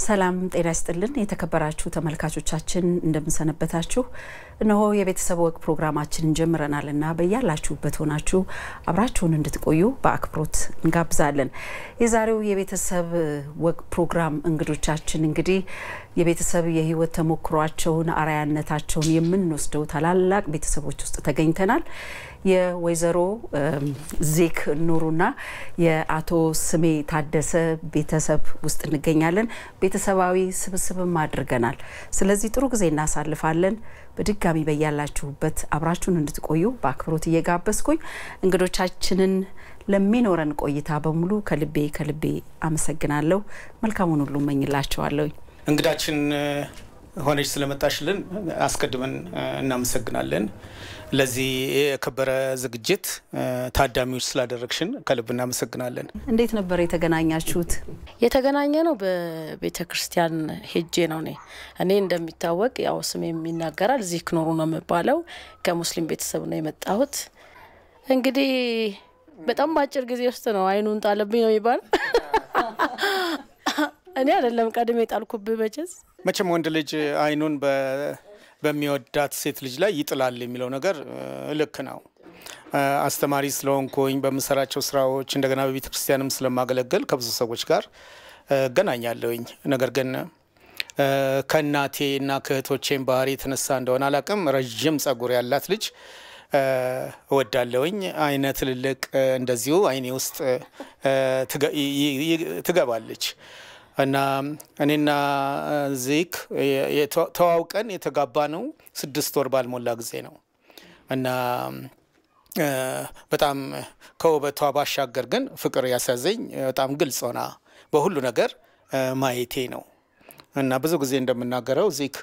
ሰላም ጤና ይስጥልን የተከበራችሁ ተመልካቾቻችን እንደምንሰነበታችሁ እነሆ የቤተሰብ ወግ ፕሮግራማችንን ጀምረናልና በእያላችሁበት ሆናችሁ አብራችሁን እንድትቆዩ በአክብሮት እንጋብዛለን። የዛሬው የቤተሰብ ወግ ፕሮግራም እንግዶቻችን እንግዲህ የቤተሰብ የህይወት ተሞክሯቸውን አራያነታቸውን የምንወስደው ታላላቅ ቤተሰቦች ውስጥ ተገኝተናል። የወይዘሮ ዚክ ኑሩና የአቶ ስሜ ታደሰ ቤተሰብ ውስጥ እንገኛለን። ቤተሰባዊ ስብስብም አድርገናል። ስለዚህ ጥሩ ጊዜ እናሳልፋለን። በድጋሚ በእያላችሁበት አብራችሁን እንድትቆዩ በአክብሮት እየጋበዝኩኝ እንግዶቻችንን ለሚኖረን ቆይታ በሙሉ ከልቤ አመሰግናለሁ። መልካሙን ሁሉ እመኝላችኋለሁ። እንግዳችን ሆነሽ ስለመጣሽልን አስቀድመን እናመሰግናለን። ለዚህ የከበረ ዝግጅት ታዳሚዎች ስላደረግሽን ከልብ እናመሰግናለን። እንዴት ነበር የተገናኛችሁት? የተገናኘነው በቤተክርስቲያን ሄጄ ነው። እኔ እንደሚታወቅ ያው ስሜ የሚናገራል ዚክ ኑሩ ነው የምባለው። ከሙስሊም ቤተሰብ ነው የመጣሁት። እንግዲህ በጣም ባጭር ጊዜ ውስጥ ነው አይኑን ጣለብኝ ነው የሚባል። እኔ አይደለም ቀድሜ ጣልኩብህ መቼም ወንድ ልጅ አይኑን በሚወዳት ሴት ልጅ ላይ ይጥላል የሚለው ነገር ልክ ነው። አስተማሪ ስለሆንኩኝ በመሰራቸው ስራዎች እንደገና በቤተክርስቲያንም ስለማገለግል ከብዙ ሰዎች ጋር ገናኛለሁኝ። ነገር ግን ከናቴና ከእህቶቼም ባህሪ የተነሳ እንደሆነ አላቅም ረጅም ጸጉር ያላት ልጅ እወዳለሁኝ። አይነት ትልልቅ እንደዚሁ አይኔ ውስጥ ትገባለች። እና እኔና ዚክ ተዋውቀን የተጋባነው 6 ወር ባልሞላ ጊዜ ነው። እና በጣም ከውበቷ ባሻገር ግን ፍቅር ያሳዘኝ በጣም ግልጽ ሆና በሁሉ ነገር ማየቴ ነው። እና ብዙ ጊዜ እንደምናገረው ዚክ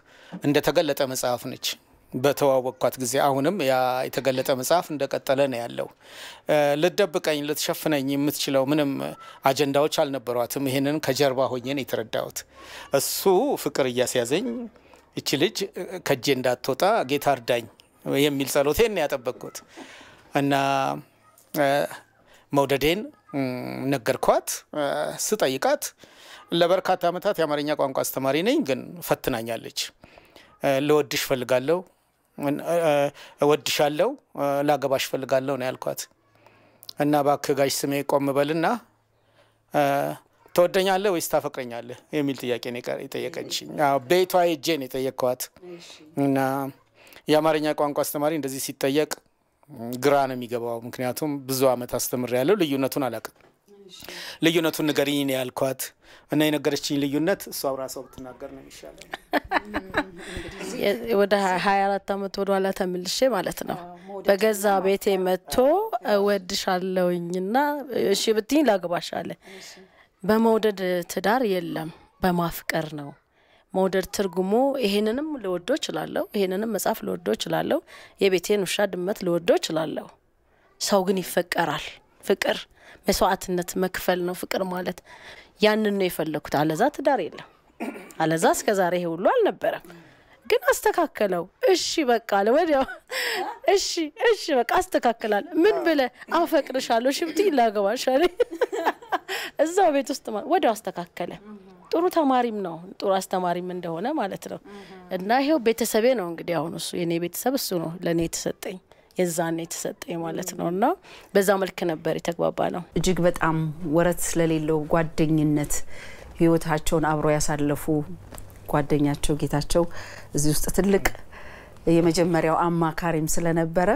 እንደተገለጠ መጽሐፍ ነች። በተዋወቅኳት ጊዜ አሁንም ያ የተገለጠ መጽሐፍ እንደቀጠለ ነው ያለው። ልትደብቀኝ ልትሸፍነኝ የምትችለው ምንም አጀንዳዎች አልነበሯትም። ይሄንን ከጀርባ ሆኜ ነው የተረዳሁት። እሱ ፍቅር እያስያዘኝ እቺ ልጅ ከጄ እንዳትወጣ ጌታ እርዳኝ የሚል ጸሎቴን ነው ያጠበቅኩት። እና መውደዴን ነገርኳት። ስጠይቃት ለበርካታ ዓመታት የአማርኛ ቋንቋ አስተማሪ ነኝ፣ ግን ፈትናኛለች። ልወድሽ ፈልጋለሁ፣ እወድሻለሁ፣ ላገባሽ ፈልጋለሁ ነው ያልኳት። እና እባክህ ጋሽ ስሜ ቆም በልና ተወደኛለህ ወይስ ታፈቅረኛለህ የሚል ጥያቄ ነው የጠየቀችኝ። ቤቷ ሄጄ ነው የጠየቅኳት። እና የአማርኛ ቋንቋ አስተማሪ እንደዚህ ሲጠየቅ ግራ ነው የሚገባው። ምክንያቱም ብዙ ዓመት አስተምሬያለሁ፣ ልዩነቱን አላውቅም። ልዩነቱን ንገሪኝ ነው ያልኳት። እና የነገረችኝ ልዩነት እሷ ራሷ ብትናገር ነው የሚሻለው። ወደ 24 ዓመት ወደ ኋላ ተመልሼ ማለት ነው በገዛ ቤቴ መጥቶ እወድሻለሁኝና እሺ ብትኝ ላግባሽ አለ። በመውደድ ትዳር የለም፣ በማፍቀር ነው። መውደድ ትርጉሙ ይሄንንም ልወዶ እችላለሁ፣ ይሄንንም መጽሐፍ ልወዶ እችላለሁ፣ የቤቴን ውሻ ድመት ልወዶ እችላለሁ። ሰው ግን ይፈቀራል። ፍቅር መስዋዕትነት መክፈል ነው ፍቅር ማለት። ያንን ነው የፈለኩት። አለዛ ትዳር የለም። አለዛ እስከዛሬ ይሄ ሁሉ አልነበረም። ግን አስተካከለው። እሺ በቃ ለወዲያው እሺ በቃ አስተካከላል። ምን ብለ አፈቅርሻለሁ ሽብቲ ላገባሻለ እዛው ቤት ውስጥ ወዲያው አስተካከለ። ጥሩ ተማሪም ነው፣ ጥሩ አስተማሪም እንደሆነ ማለት ነው። እና ይሄው ቤተሰቤ ነው እንግዲህ አሁን እሱ የኔ ቤተሰብ እሱ ነው ለኔ የተሰጠኝ የዛኔ የተሰጠኝ ማለት ነውና በዛ መልኩ ነበር የተግባባነው። እጅግ በጣም ወረት ስለሌለው ጓደኝነት ህይወታቸውን አብሮ ያሳለፉ ጓደኛቸው ጌታቸው እዚህ ውስጥ ትልቅ የመጀመሪያው አማካሪም ስለነበረ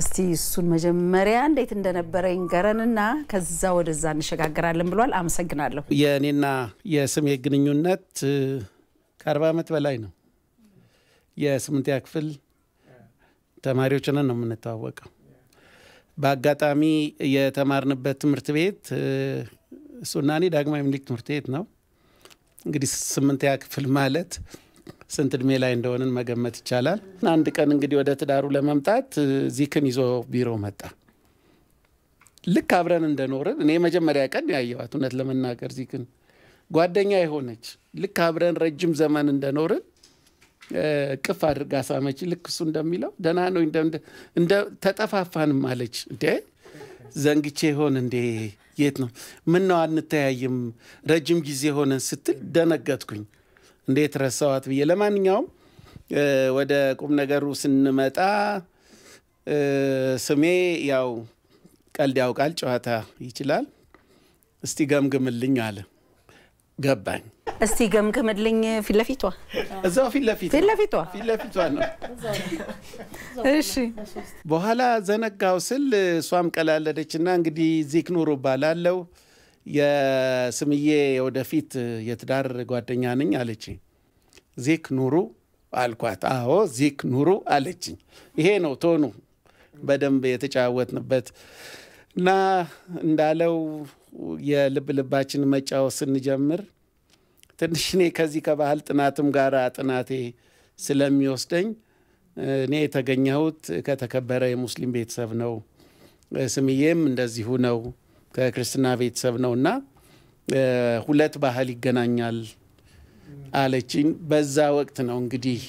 እስቲ እሱን መጀመሪያ እንዴት እንደነበረ ይንገረንና ከዛ ወደዛ እንሸጋገራለን ብሏል። አመሰግናለሁ። የኔና የስሜ ግንኙነት ከ40 ዓመት በላይ ነው። የ8ኛ ክፍል ተማሪዎች ነን ነው የምንተዋወቀው። በአጋጣሚ የተማርንበት ትምህርት ቤት ሱናኒ ዳግማዊ ምኒልክ ትምህርት ቤት ነው። እንግዲህ 8ኛ ክፍል ማለት ስንት እድሜ ላይ እንደሆነን መገመት ይቻላል። አንድ ቀን እንግዲህ ወደ ትዳሩ ለመምጣት ዚክን ይዞ ቢሮ መጣ። ልክ አብረን እንደኖርን እኔ መጀመሪያ ቀን ያየዋት እውነት ለመናገር ዚክን ጓደኛ የሆነች ልክ አብረን ረጅም ዘመን እንደኖርን ቅፍ አድርጋ ሳመች። ልክ እሱ እንደሚለው ደህና ነው እንደ ተጠፋፋንም አለች። እንዴ ዘንግቼ ሆን እንዴ የት ነው ምን ነው አንተያይም ረጅም ጊዜ ሆነ ስትል ደነገጥኩኝ እንዴት ረሳዋት ብዬ ለማንኛውም ወደ ቁም ነገሩ ስንመጣ ስሜ ያው ቀልድ ያውቃል ጨዋታ ይችላል እስቲ ገምግምልኝ አለ ገባኝ እስቲ ገምግምልኝ ፊትለፊቷ እዛው ፊትለፊቷ ነው እሺ በኋላ ዘነጋው ስል ሷም ቀላለደችና እንግዲህ ዚክ ኑሩ ባላለው የስምዬ ወደፊት የትዳር ጓደኛ ነኝ አለች ዚክ ኑሩ አልኳት አዎ ዚክ ኑሩ አለችኝ ይሄ ነው ቶኑ በደንብ የተጫወትንበት እና እንዳለው የልብ ልባችን መጫወት ስንጀምር ትንሽ እኔ ከዚህ ከባህል ጥናትም ጋር ጥናቴ ስለሚወስደኝ እኔ የተገኘሁት ከተከበረ የሙስሊም ቤተሰብ ነው ስምዬም እንደዚሁ ነው ከክርስቲና ቤተሰብ ነውና ሁለት ባህል ይገናኛል አለችኝ በዛ ወቅት ነው እንግዲህ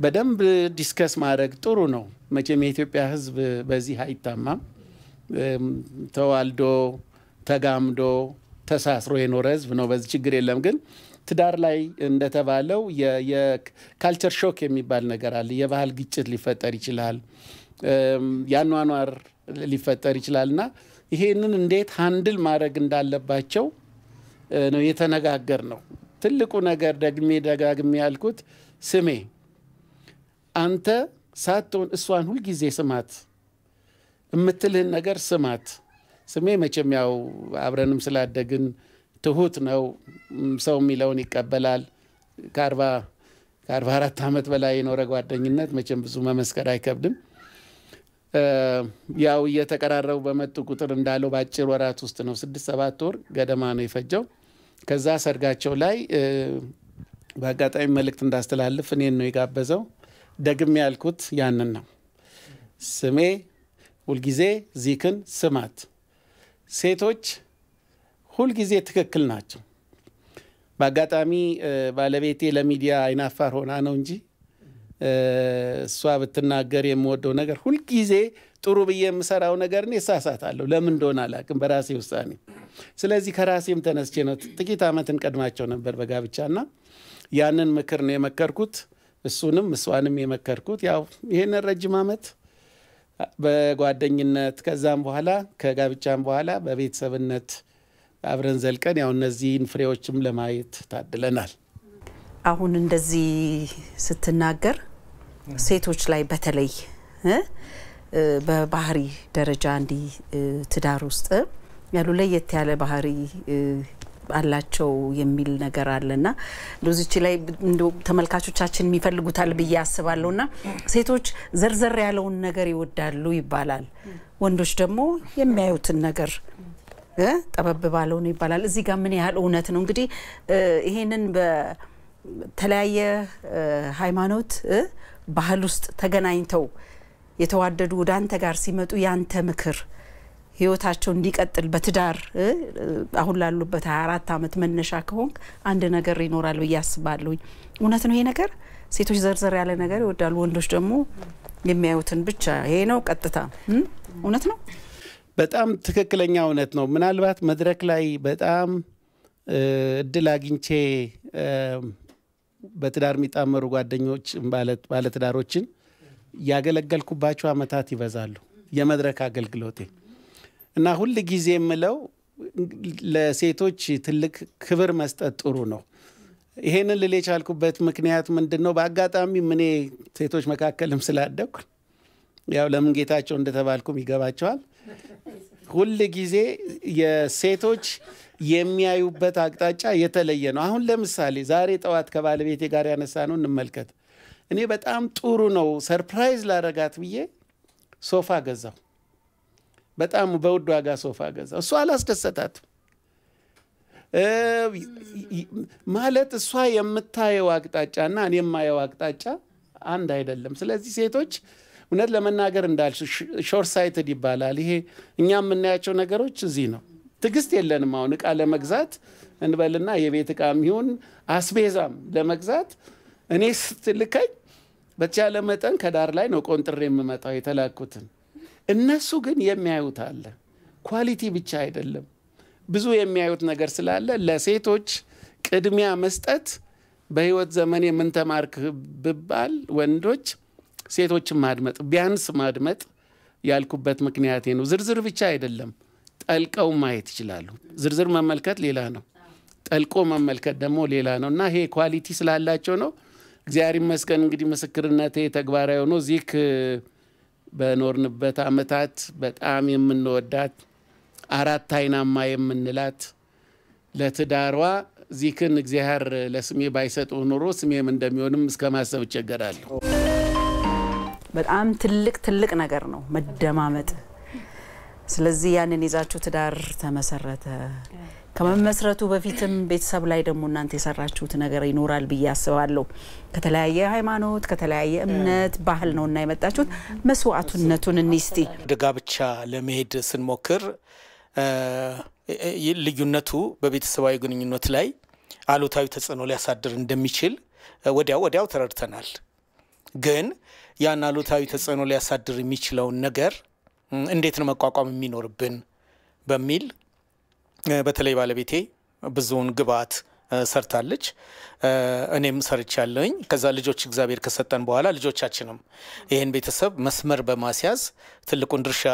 በደንብ ዲስከስ ማድረግ ጥሩ ነው መቼም የኢትዮጵያ ህዝብ በዚህ አይታማም ተዋልዶ ተጋምዶ ተሳስሮ የኖረ ህዝብ ነው በዚህ ችግር የለም ግን ትዳር ላይ እንደተባለው የካልቸር ሾክ የሚባል ነገር አለ የባህል ግጭት ሊፈጠር ይችላል ያኗኗር ሊፈጠር ይችላልና ይሄንን እንዴት ሃንድል ማድረግ እንዳለባቸው ነው የተነጋገር ነው ትልቁ ነገር ደጋግሜ ያልኩት ስሜ አንተ ሳትሆን እሷን ሁሉ ጊዜ ስማት እምትልህን ነገር ስማት ስሜ መቼም ያው አብረንም ስላደግን ትሁት ነው ሰው የሚለውን ይቀበላል ከ44 ዓመት በላይ የኖረ ጓደኝነት መቼም ብዙ መመስከር አይከብድም ያው እየተቀራረቡ በመጡ ቁጥር እንዳለው ባጭር ወራት ውስጥ ነው 6-7 ወር ገደማ ነው የፈጀው ከዛ ሰርጋቸው ላይ በአጋጣሚ መልእክት እንዳስተላልፍ እኔን ነው የጋበዘው ደግሜ ያልኩት ያንን ነው ስሜ ሁልጊዜ ዚክን ስማት ሴቶች ሁልጊዜ ትክክል ናቸው በአጋጣሚ ባለቤቴ ለሚዲያ አይናፋር ሆና ነው እንጂ እሷ ብትናገር የምወደው ነገር ሁልጊዜ ጥሩ ብዬ የምሰራው ነገር እኔ ሳሳታለሁ ለምን እንደሆነ አላውቅም በራሴ ውሳኔ ስለዚህ ከራሴም ተነስቼ ነው ጥቂት አመት እንቀድማቸው ነበር በጋብቻና ያንን ምክር ነው የመከርኩት እሱንም እሷንም የመከርኩት ያው ይሄን ረጅም አመት በጓደኝነት ከዛም በኋላ ከጋብቻም በኋላ በቤተሰብነት አብረን ዘልቀን ያው እነዚህን ፍሬዎችም ለማየት ታድለናል አሁን እንደዚህ ስትናገር ሴቶች ላይ በተለይ በባህሪ ደረጃ እንዲ ትዳር ውስጥ ያሉ ለየት ያለ ባህሪ አላቸው የሚል ነገር አለና ዶዚች ላይ ተመልካቾቻችን የሚፈልጉታል ብዬ አስባለሁና ሴቶች ዘርዘር ያለውን ነገር ይወዳሉ ይባላል ወንዶች ደግሞ የሚያዩትን ነገር ጠበብ ባለው ነው ይባላል እዚህ ጋር ምን ያህል እውነት ነው እንግዲህ ይሄንን በተለያየ ሃይማኖት ባህል ውስጥ ተገናኝተው የተዋደዱ ወደ አንተ ጋር ሲመጡ ያንተ ምክር ህይወታቸው እንዲቀጥል በትዳር አሁን ላሉበት 24 አመት መነሻ ከሆንክ አንድ ነገር ይኖራል በያስባለሁ እውነት ነው ይሄ ነገር ሴቶች ዘርዘር ያለ ነገር ይወዳሉ ወንዶች ደግሞ የሚያዩትን ብቻ ይሄ ነው ቀጥታ እውነት ነው በጣም ትክክለኛ እውነት ነው ምናልባት መድረክ ላይ በጣም እድል አግኝቼ በትዳር የሚጣመሩ ጓደኞች ባለትዳሮችን ያገለገልኩባቸው አመታት ይበዛሉ የመድረክ አገልግሎቴ እና ሁሉ ጊዜ የምለው ለሴቶች ትልቅ ክብር መስጠት ጥሩ ነው ይሄንን ልል የቻልኩበት ምክንያት ምንድነው በአጋጣሚ ምን ሴቶች መካከልም ስላደኩ ያው ለምን ጌታቸው እንደተባልኩም ይገባቸዋል ሁሉ ጊዜ የሴቶች የሚያዩበት አቅጣጫ የተለየ ነው አሁን ለምሳሌ ዛሬ ጠዋት ከባለቤቴ ጋር ያነሳነው እንመልከት እኔ በጣም ጥሩ ነው ሰርፕራይዝ ላረጋት ብዬ ሶፋ ገዛው በጣም በውድ ዋጋ ሶፋ ገዛው እሷ አላስደሰታት ማለት እሷ የምታየው አቅጣጫና እኔ የማየው አቅጣጫ አንድ አይደለም ስለዚህ ሴቶች እውነት ለመናገር እንዳልሽ ሾርት ሳይትድ ይባላል ይሄ እኛ የምናያቸው ነገሮች እዚህ ነው ትግስት የለንም አሁን እቃ ለመግዛት እንበልና የቤት እቃም ይሁን አስቤዛም ለመግዛት እኔ ስትልከኝ በተቻለ መጠን ከዳር ላይ ነው ቆንጥሬ የምመጣው የተላኩትን እነሱ ግን የሚያዩት አለ ኳሊቲ ብቻ አይደለም ብዙ የሚያዩት ነገር ስላለ ለሴቶች ቅድሚያ መስጠት በህይወት ዘመን የምንተማርክ ብባል ወንዶች ሴቶችን ማድመጥ ቢያንስ ማድመጥ ያልኩበት ምክንያቴ ነው ዝርዝር ብቻ አይደለም ጠልቀው ማየት ይችላሉ ዝርዝር መመልከት ሌላ ነው ጠልቆ መመልከት ደግሞ ሌላ ነውና ይሄ ኳሊቲ ስላላቸው ነው እግዚአብሔር ይመስገን እንግዲህ ምስክርነቴ ተግባራዊ ሆኖ ዚክ በኖርንበት አመታት በጣም የምንወዳት አራት አይናማ የምንላት ለትዳሯ ዚክን እግዚአብሔር ለስሜ ባይሰጡ ኖሮ ስሜም እንደሚሆንም እስከማሰብ ይቸገራለሁ በጣም ትልቅ ነገር ነው መደማመጥ ስለዚህ ያንን ይዛችሁ ትዳር ተመሰረተ ከመመስረቱ በፊትም ቤተሰብ ላይ ደግሞ እናንተ የሰራችሁት ነገር ይኖራል በያስባለሁ ከተለያየ ሃይማኖት ከተለያየ እምነት ባህል ነውና የመጣችሁት መስዋዕቱነቱን እንስቲ ደጋብቻ ለመሄድ ስንሞክር ልዩነቱ በቤተሰባዊ ግንኙነት ላይ አሉታዊ ተጽዕኖ ሊያሳድር እንደሚችል ወዲያው ተረድተናል ግን ያን አሉታዊ ተጽዕኖ ሊያሳድር የሚችለው ነገር እንዴት ነው መቋቋም የሚኖርብን በሚል በተለይ ባለቤቴ ብዙውን ግባት ሰርታለች እኔም ሰርቻለሁኝ ከዛ ልጆች እግዚአብሔር ከሰጠን በኋላ ልጆቻችንም ይሄን ቤተሰብ መስመር በማስያዝ ትልቁን ድርሻ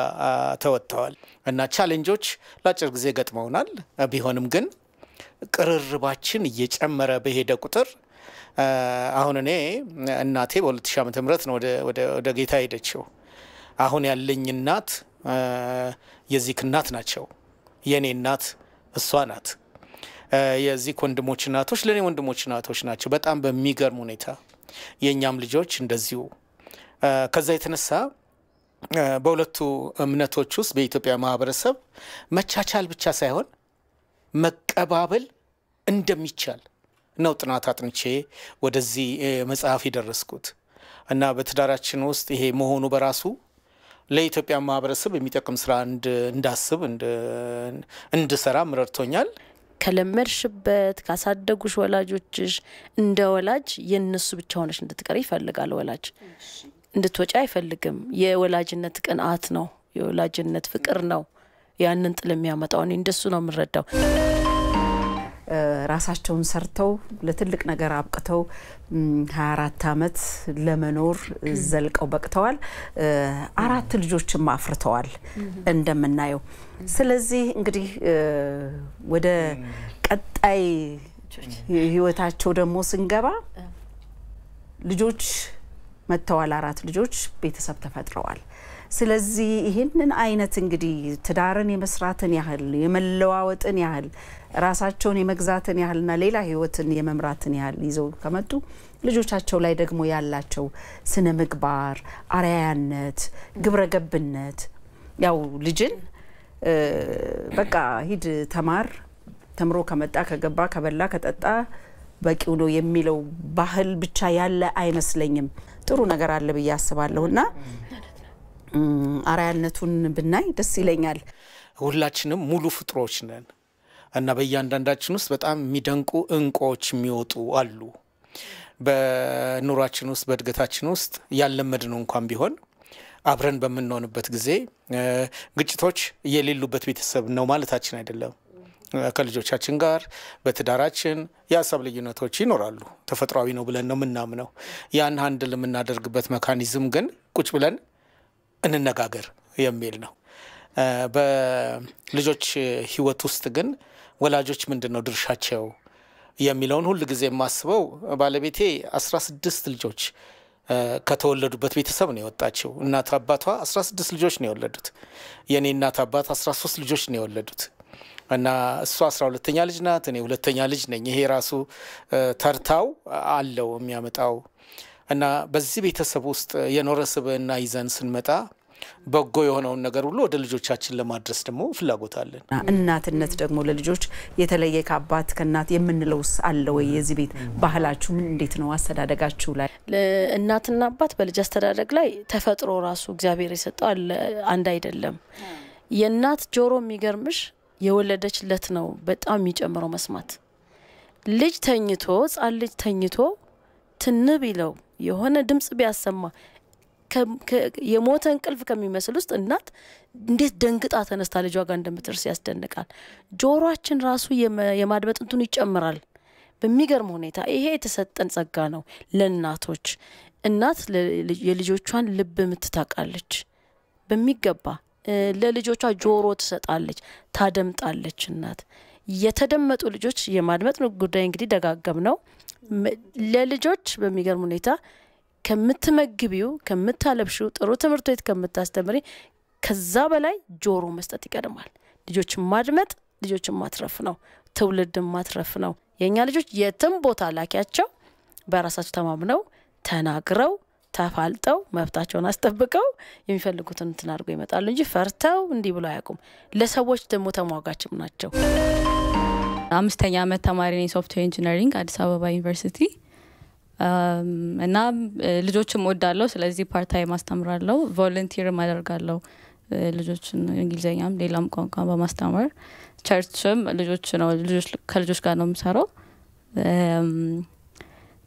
ተወጥተዋል እና ቻሌንጆች ለአጭር ጊዜ ገጥመውናል ቢሆንም ግን ቅርርባችን እየጨመረ በሄደ ቁጥር አሁን እኔ እናቴ በ2000 ዓመተ ምህረት ነው ወደ ጌታ ሄደችው አሁን ያለኝ እናት የዚክ እናት ናቸው የኔ እናት እሷ ናት የዚክ ወንድሞች እናቶች ለኔ ወንድሞች እናቶች ናቸው በጣም በሚገርም ሁኔታ የኛም ልጆች እንደዚሁ ከዛ የተነሳ በሁለቱ እምነቶች ውስጥ በኢትዮጵያ ማህበረሰብ መቻቻል ብቻ ሳይሆን መቀባበል እንደሚቻል ነው ጥናት አጥንቼ ወደዚህ መጽሐፍ ይደረስኩት እና በትዳራችን ውስጥ ይሄ መሆኑ በራሱ ለኢትዮጵያ ማህበረሰብ የሚጠቅም ስራ እንዳስብ እንድሰራ ምረርቶኛል ከለመድሽበት ካሳደጉሽ ወላጆችሽ እንደ ወላጅ የነሱ ብቻ ሆነሽ እንድትቀሪ ይፈልጋል ወላጅ እንድትወጪ አይፈልግም የወላጅነት ቅንዓት ነው የወላጅነት ፍቅር ነው ያንን ጥልም ያመጣው እንደሱ ነው ምረዳው ራሳቸውን ሰርተው ለትልቅ ነገር አብቅተው 24 አመት ለመኖር ዘልቀው በቅተዋል አራት ልጆችም አፍርተዋል እንደምናየው ስለዚህ እንግዲህ ወደ ቀጣይ ህይወታቸው ደግሞ ስንገባ ልጆች መተዋል አራት ልጆች ቤተሰብ ተፈጥረዋል ስለዚህ ይሄንን አይነት እንግዲህ ትዳርን የመስራትን ያህል የመለዋወጥን ያህል ራሳቸውን የመግዛትን ያህልና ሌላ ህይወትን የመምራትን ያህል ይዘው ከመጡ ልጆቻቸው ላይ ደግሞ ያላቸው ስነ ምግባር አርአያነት ግብረገብነት ያው ልጅን በቃ ሂድ ተማር ተምሮ ከመጣ ከገባ ከበላ ከጠጣ በቂው ነው የሚለው ባህል ብቻ ያለ አይመስለኝም ጥሩ ነገር አለ በያስባለሁና አርአያነቱን ብናይ ደስ ይለኛል ሁላችንም ሙሉ ፍጥሮች ነን እና በእያንዳንዳችን ውስጥ በጣም የሚደንቁ እንቆች የሚወጡ አሉ በኑራችን ውስጥ በእድገታችን ውስጥ ያለመድነው እንኳን ቢሆን አብረን በመንሆንበት ጊዜ ግጭቶች የሌሉበት ቤተሰብ ነው ማለታችን አይደለም ከልጆቻችን ጋር በትዳራችን ያሳብ ልዩነቶች ይኖራሉ ተፈጥሯዊ ነው ብለን ነው ምናምነው ያን ሃንድል የምናደርግበት ሜካኒዝም ግን ቁጭ ብለን እንነጋገር የሚል ነው በልጆች ህይወት ውስጥ ግን ወላጆች ምንድነው ድርሻቸው የሚለውን ሁሉ ጊዜ ማስበው ባለቤቴ 16 ልጆች ከተወለዱበት ቤተሰብ ነው የወጣቸው እናት አባቷ 16 ልጆች ነው የወለዱት የኔ እናት አባት 13 ልጆች ነው የወለዱት እና እሷ 12ኛ ልጅ ናት እኔ ሁለተኛ ልጅ ነኝ ይሄ ራሱ ተርታው አለው የሚያመጣው እና በዚህ ቤተሰብ ውስጥ የኖረስበና ይዘን ስንመጣ በጎ የሆነውን ነገር ሁሉ ወደ ልጆቻችን ለማድረስ ደግሞ ፍላጎት አለን እናትነት ደግሞ ለልጆች የተለየ ከአባት ከእናት የምንለውስ አለ ወይ የዚህ ቤት ባህላችሁ እንዴት ነው አስተዳደጋችሁ ላይ እናትና አባት በልጅ አስተዳደግ ላይ ተፈጥሮ ራሱ እግዚአብሔር የሰጠው አንድ አይደለም የእናት ጆሮ የሚገርምሽ የወለደችለት ነው በጣም የሚጨምረው መስማት ልጅ ተኝቶ ጻል ልጅ ተኝቶ ትንብ ይለው የሆነ ድምጽ ቢያሰማ የሞተ እንቅልፍ ከሚመስል ውስጥ እናት እንዴት ደንግጣ ተነስታ ልጇ ጋር እንደምትርስ ያስደንቃል። ጆሮአችን ራሱ የማድመጥ እንትኑ ይጨምራል በሚገርም ሁኔታ። ይሄ የተሰጠን ጸጋ ነው ለእናቶች። እናት የልጆቿን ልብ ምትታቃለች በሚገባ ለልጆቿ ጆሮ ትሰጣለች፣ ታደምጣለች። እናት የተደመጡ ልጆች የማድመጥ ጉዳይ እንግዲህ ደጋገም ነው ለልጆች በሚገርም ሁኔታ ከምትመግቢው ከምታለብሽው ጥሩ ትምህርት ቤት ከምታስተምሪ ከዛ በላይ ጆሮ መስጠት ይቀድማል። ልጆችን ማድመጥ ልጆችን ማትረፍ ነው፣ ትውልድን ማትረፍ ነው። የኛ ልጆች የትም ቦታ ላኪያቸው በራሳቸው ተማምነው ተናግረው ተፋልጠው መብታቸውን አስጠብቀው የሚፈልጉትን እንትን አድርገው ይመጣሉ እንጂ ፈርተው እንዲህ ብሎ አያውቁም። ለሰዎች ደግሞ ተሟጋችም ናቸው። 5ኛ ዓመት ተማሪ ነኝ ሶፍትዌር ኢንጂነሪንግ አዲስ አበባ ዩኒቨርሲቲ እና ልጆችም ወዳለው ስለዚህ ፓርት ታይም አስተምራለሁ፣ ቮለንቲር ማደርጋለሁ ልጆችን እንግሊዘኛም ሌላም ቋንቋ በማስተማር ቸርችም ልጆች ነው ከልጆች ጋር ነው የምሰራው።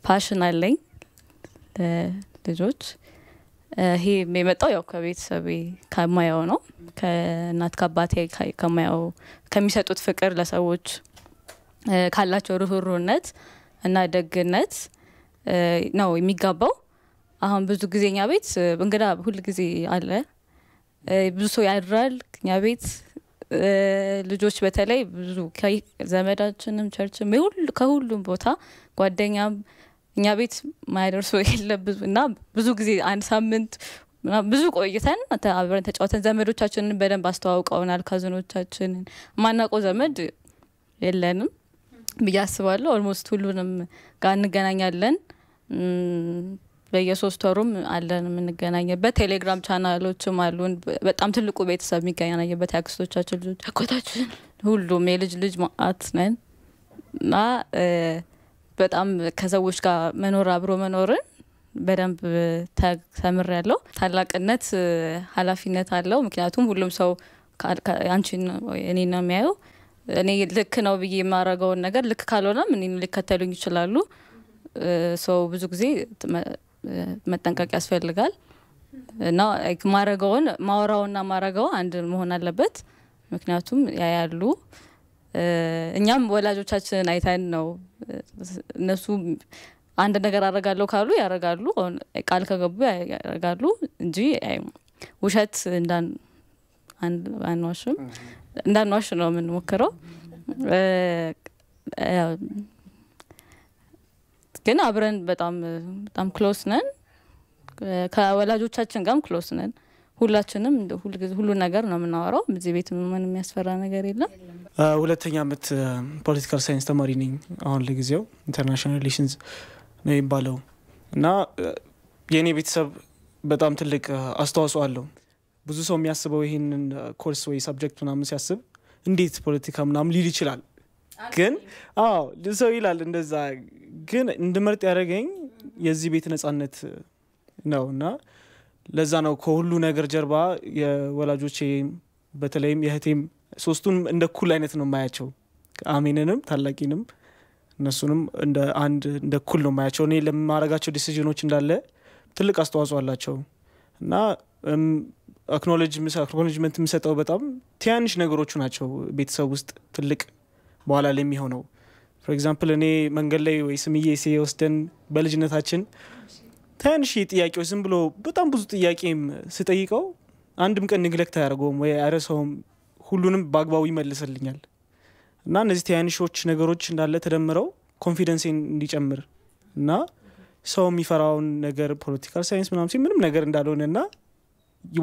ፓሽን አለኝ ልጆች ይሄ የመጣው ያው ከቤተሰብ ከማያው ነው ከእናት ከአባቴ ከማያው ከሚሰጡት ፍቅር ለሰዎች ካላቸው ሩህሩህነት እና ደግነት ነው የሚጋባው። አሁን ብዙ ጊዜኛ ቤት እንግዳ ሁሉ ጊዜ አለ፣ ብዙ ሰው ያድራል እኛ ቤት ልጆች በተለይ ብዙ ዘመዳችንም ቸርችም ከሁሉም ቦታ ጓደኛም እኛ ቤት ማይደርሱ የለብዙና ብዙ ጊዜ አንድ ሳምንት ብዙ ቆይተን አብረን ተጫውተን ዘመዶቻችንን በደንብ አስተዋውቀውናል። ካዝኖቻችንን ማናውቀው ዘመድ የለንም ብዬ አስባለሁ። ኦልሞስት ሁሉንም ጋር እንገናኛለን። በየ3 ወሩም አለን የምንገናኝበት። ቴሌግራም ቻናሎችም አሉን። በጣም ትልቁ ቤተሰብ የሚገናኝበት ያክስቶቻችን ልጆች አቆታችን ሁሉም የልጅ ማአት ነን እና በጣም ከሰዎች ጋር መኖር አብሮ መኖርን በደንብ ተምሬያለሁ። ታላቅነት ኃላፊነት አለው። ምክንያቱም ሁሉም ሰው አንቺን እኔን ነው የሚያየው። እኔ ልክ ነው ብዬ የማረጋውን ነገር ልክ ካልሆነም እኔን ሊከተሉኝ ይችላሉ። ሰው ብዙ ጊዜ መጠንቀቅ ያስፈልጋል እና ማረጋውን ማወራውና ማረጋው አንድ መሆን አለበት። ምክንያቱም ያያሉ እኛም ወላጆቻችን አይተን ነው እነሱ አንድ ነገር አረጋለሁ ካሉ ያረጋሉ፣ ቃል ከገቡ ያረጋሉ እንጂ ውሸት እንዳንዋሽ ነው የምንሞክረው። ግን አብረን በጣም ክሎስ ነን፣ ከወላጆቻችን ጋርም ክሎስ ነን። ሁላችንም ሁሉ ነገር ነው የምናወራው። እዚህ ቤት ምን የሚያስፈራ ነገር የለም። 2ኛ ዓመት ፖለቲካል ሳይንስ ተማሪ ነኝ አሁን ለጊዜው ኢንተርናሽናል ሪሌሽንስ ነው የሚባለው እና የኔ ቤተሰብ በጣም ትልቅ አስተዋጽኦ አለው። ብዙ ሰው የሚያስበው ይሄንን ኮርስ ወይ ሰብጀክት ምናምን ሲያስብ እንዴት ፖለቲካ ምናምን ሊል ይችላል። ግን ሰው ይላል እንደዛ። ግን እንድመርጥ ያደረገኝ የዚህ ቤት ነጻነት ነውና ለዛ ነው ከሁሉ ነገር ጀርባ የወላጆቼ በተለይም የህቴም ሶስቱን እንደ ኩል አይነት ነው ማያቸው። አሜንንም ታላቂንም እነሱንም እንደ ኩል ነው ማያቸው። እኔ ለማረጋቸው ዲሲዥኖች እንዳለ ትልቅ አስተዋጽኦ አላቸው እና አክኖሌጅመንት የምሰጠው በጣም ትያንሽ ነገሮች ናቸው ቤተሰብ ውስጥ ትልቅ በኋላ ላይ የሚሆነው። ፎር ኤግዛምፕል እኔ መንገድ ላይ ወይ ስምዬ ሲወስደን በልጅነታችን ትያንሽ ጥያቄዎች ዝም ብሎ በጣም ብዙ ጥያቄም ስጠይቀው አንድም ቀን ንግለክት አያደርገውም ወይ አይረሳውም፣ ሁሉንም በአግባቡ ይመልስልኛል። እና እነዚህ ትያንሾች ነገሮች እንዳለ ተደምረው ኮንፊደንሴን እንዲጨምር እና ሰው የሚፈራውን ነገር ፖለቲካል ሳይንስ ምናምን ምንም ነገር እንዳልሆነና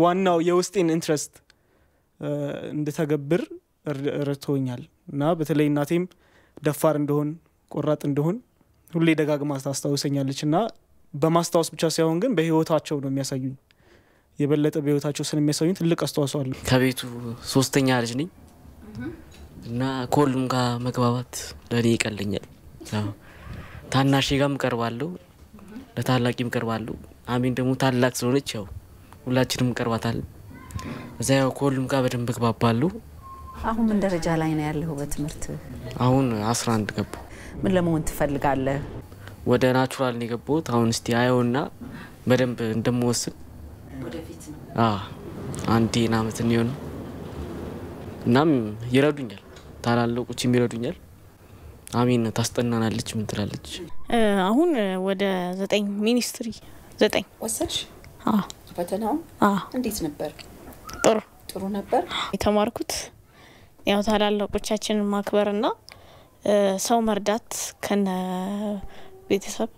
ዋናው የውስጤን ኢንትረስት እንድተገብር ረድቶኛል። እና በተለይ እናቴም ደፋር እንደሆን ቆራጥ እንደሆን ሁሌ ደጋግማ ታስታውሰኛለች እና በማስታወስ ብቻ ሳይሆን ግን በህይወታቸው ነው የሚያሳዩኝ። የበለጠ በህይወታቸው ስለሚያሳዩኝ ትልቅ አስተዋጽኦ አለው። ከቤቱ 3ኛ ልጅ ነኝ እና ከሁሉም ጋር መግባባት ለኔ ይቀለኛል። ታናሼ ጋርም ቀርባለሁ፣ ለታላቂም ቀርባለሁ። አሜን ደግሞ ታላቅ ስለሆነች ያው ሁላችንም ቀርባታል። እዛ ያው ከሁሉም ጋር በደንብ ግባባለሁ። አሁን ምን ደረጃ ላይ ነው ያለው በትምህርት? አሁን 11 ገባሁ። ምን ለመሆን ትፈልጋለህ? ወደ ናቹራል ነው የገባሁት። አሁን እስቲ አየውና በደንብ እንደምወስን ወደፊት ነው አንዴና አመት ነው እናም ይረዱኛል ታላላቆች ይረዱኛል አሚን ታስጠናናለች ምን ትላለች አሁን ወደ 9 ሚኒስትሪ 9 ወሰድሽ ፈተናው እንዴት ነበር ጥሩ ነበር የተማርኩት ያው ታላላቆቻችንን ማክበርና ሰው መርዳት ከነ ቤተሰብ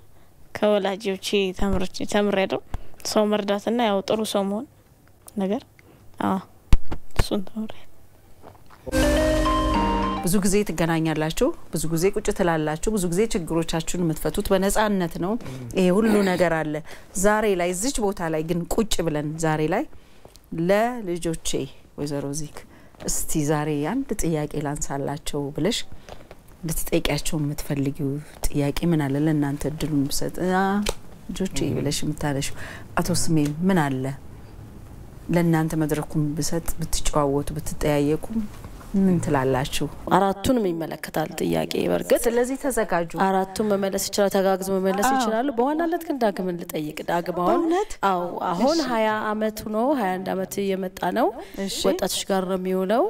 ከወላጆቼ ተምሬያለሁ ሰው መርዳትና ያው ጥሩ ሰው መሆን ነገር እሱን ተምሬያለሁ ብዙ ጊዜ ትገናኛላችሁ ብዙ ጊዜ ቁጭ ትላላችሁ ብዙ ጊዜ ችግሮቻችሁን የምትፈቱት በነፃነት ነው ይሄ ሁሉ ነገር አለ ዛሬ ላይ እዚች ቦታ ላይ ግን ቁጭ ብለን ዛሬ ላይ ለልጆቼ ወይዘሮ ዚክ እስቲ ዛሬ አንድ ጥያቄ ላንሳላችሁ ብለሽ ልትጠይቂያቸው የምትፈልጊው ጥያቄ ምን አለ ለእናንተ እድሉን ብሰጥ ልጆቼ ብለሽ የምታለሽ አቶ ስሜ ምን አለ ለእናንተ መድረኩን ብሰጥ ብትጨዋወቱ ብትጠያየቁ ምን ትላላችሁ አራቱንም ይመለከታል ጥያቄ በርግጥ ስለዚህ ተዘጋጁ አራቱም መመለስ ይችላል ተጋግዞ መመለስ ይችላል በዋናነት ግን ዳግም ልጠይቅ ዳግማውን አሁን 20 አመት ነው 21 አመት የመጣ ነው ወጣቶች ጋር ነው የሚውለው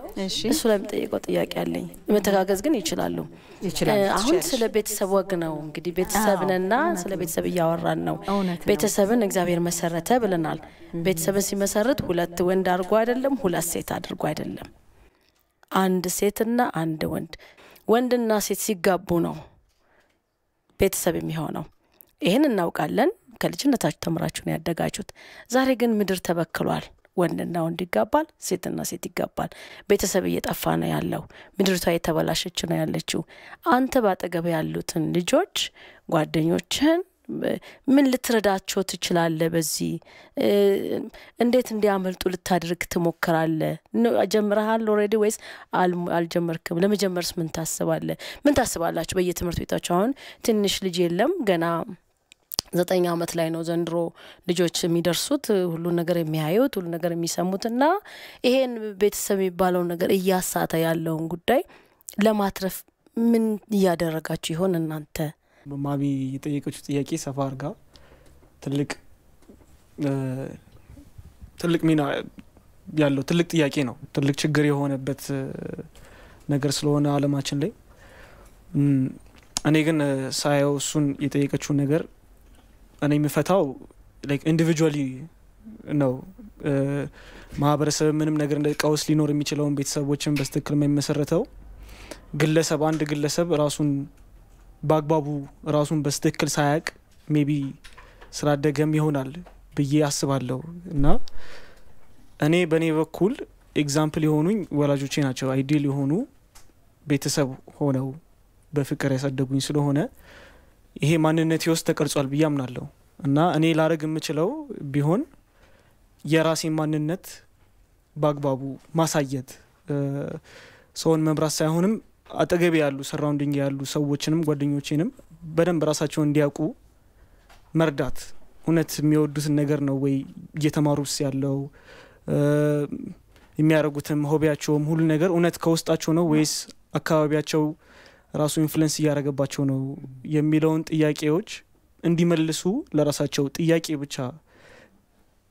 እሱ ላይ የምጠይቀው ጥያቄ አለኝ መተጋገዝ ግን ይችላሉ አሁን ስለ ቤተሰብ ወግ ነው እንግዲህ ቤተሰብንና ስለ ቤተሰብ ያወራን ነው ቤተሰብን እግዚአብሔር መሰረተ ብለናል ቤተሰብን ሲመሰረት ሁለት ወንድ አድርጎ አይደለም ሁለት ሴት አድርጎ አይደለም አንድ ሴትና አንድ ወንድና ሴት ሲጋቡ ነው ቤተሰብ የሚሆነው ይሄን እናውቃለን ከልጅነታችሁ ተምራችሁ ነው ያደጋችሁት ዛሬ ግን ምድር ተበክሏል ወንድና ወንድ ይጋባል ሴትና ሴት ይጋባል ቤተሰብ እየጠፋ ነው ያለው ምድርቷ የተበላሸች ነው ያለችው አንተ ባጠገብ ያሉትን ልጆች ጓደኞችን ምን ልትረዳቸው ትችላለህ በዚህ እንዴት እንዲያመልጡ ልታድርግ ትሞክራለህ ጀምረሃል ኦሬዲ ወይስ አልጀመርክም ለመጀመርስ ምን ታስባላችሁ በየትምህርት ቤታችሁ አሁን ትንሽ ልጅ የለም ገና 9 አመት ላይ ነው ዘንድሮ ልጆች የሚደርሱት ሁሉ ነገር የሚያዩት ሁሉ ነገር የሚሰሙትና ይሄን ቤተሰብ የሚባለው ነገር እያሳተ ያለውን ጉዳይ ለማትረፍ ምን ያደረጋችሁ ይሆን እናንተ ማሚ የጠየቀችው ጥያቄ ሰፋ አርጋ ትልቅ ሚና ያለው ትልቅ ጥያቄ ነው ትልቅ ችግር የሆነበት ነገር ስለሆነ ዓለማችን ላይ እኔ ግን ሳየው እሱን የጠየቀችው ነገር እኔ የምፈታው ላይክ ኢንዲቪጁዋሊ ነው ማህበረሰብ ምንም ነገር እንደ ቀውስ ሊኖር የሚችለውን ቤተሰቦችን በስትክክል የማይመሰረተው ግለሰብ አንድ ግለሰብ ራሱን ባግባቡ ራሱን በስትክክል ሳያቅ ሜቢ ስላደገም ይሆናል ብዬ አስባለሁ እና እኔ በኔ በኩል ኤግዛምፕል የሆኑኝ ወላጆቼ ናቸው አይዲል የሆኑ ቤተሰብ ሆነው በፍቅር ያሳደጉኝ ስለሆነ ይሄ ማንነቴ ውስጥ ተቀርጿል ብዬ አምናለሁ እና እኔ ላረግ የምችለው ቢሆን የራሴን ማንነት ባግባቡ ማሳየት ሰውን መምራት ሳይሆንም አጠገቤ ያሉ ሰራውንዲንግ ያሉ ሰዎችንም ጓደኞቼንም በደንብ ራሳቸውን እንዲያውቁ መርዳት እውነት የሚወዱት ነገር ነው ወይ እየተማሩስ ያለው የሚያረጉትም ሆቢያቸውም ሁሉ ነገር እውነት ከውስጣቸው ነው ወይስ አካባቢያቸው ራሱ ኢንፍሉዌንስ ያረጋባቸው ነው የሚለውን ጥያቄዎች እንዲመልሱ ለራሳቸው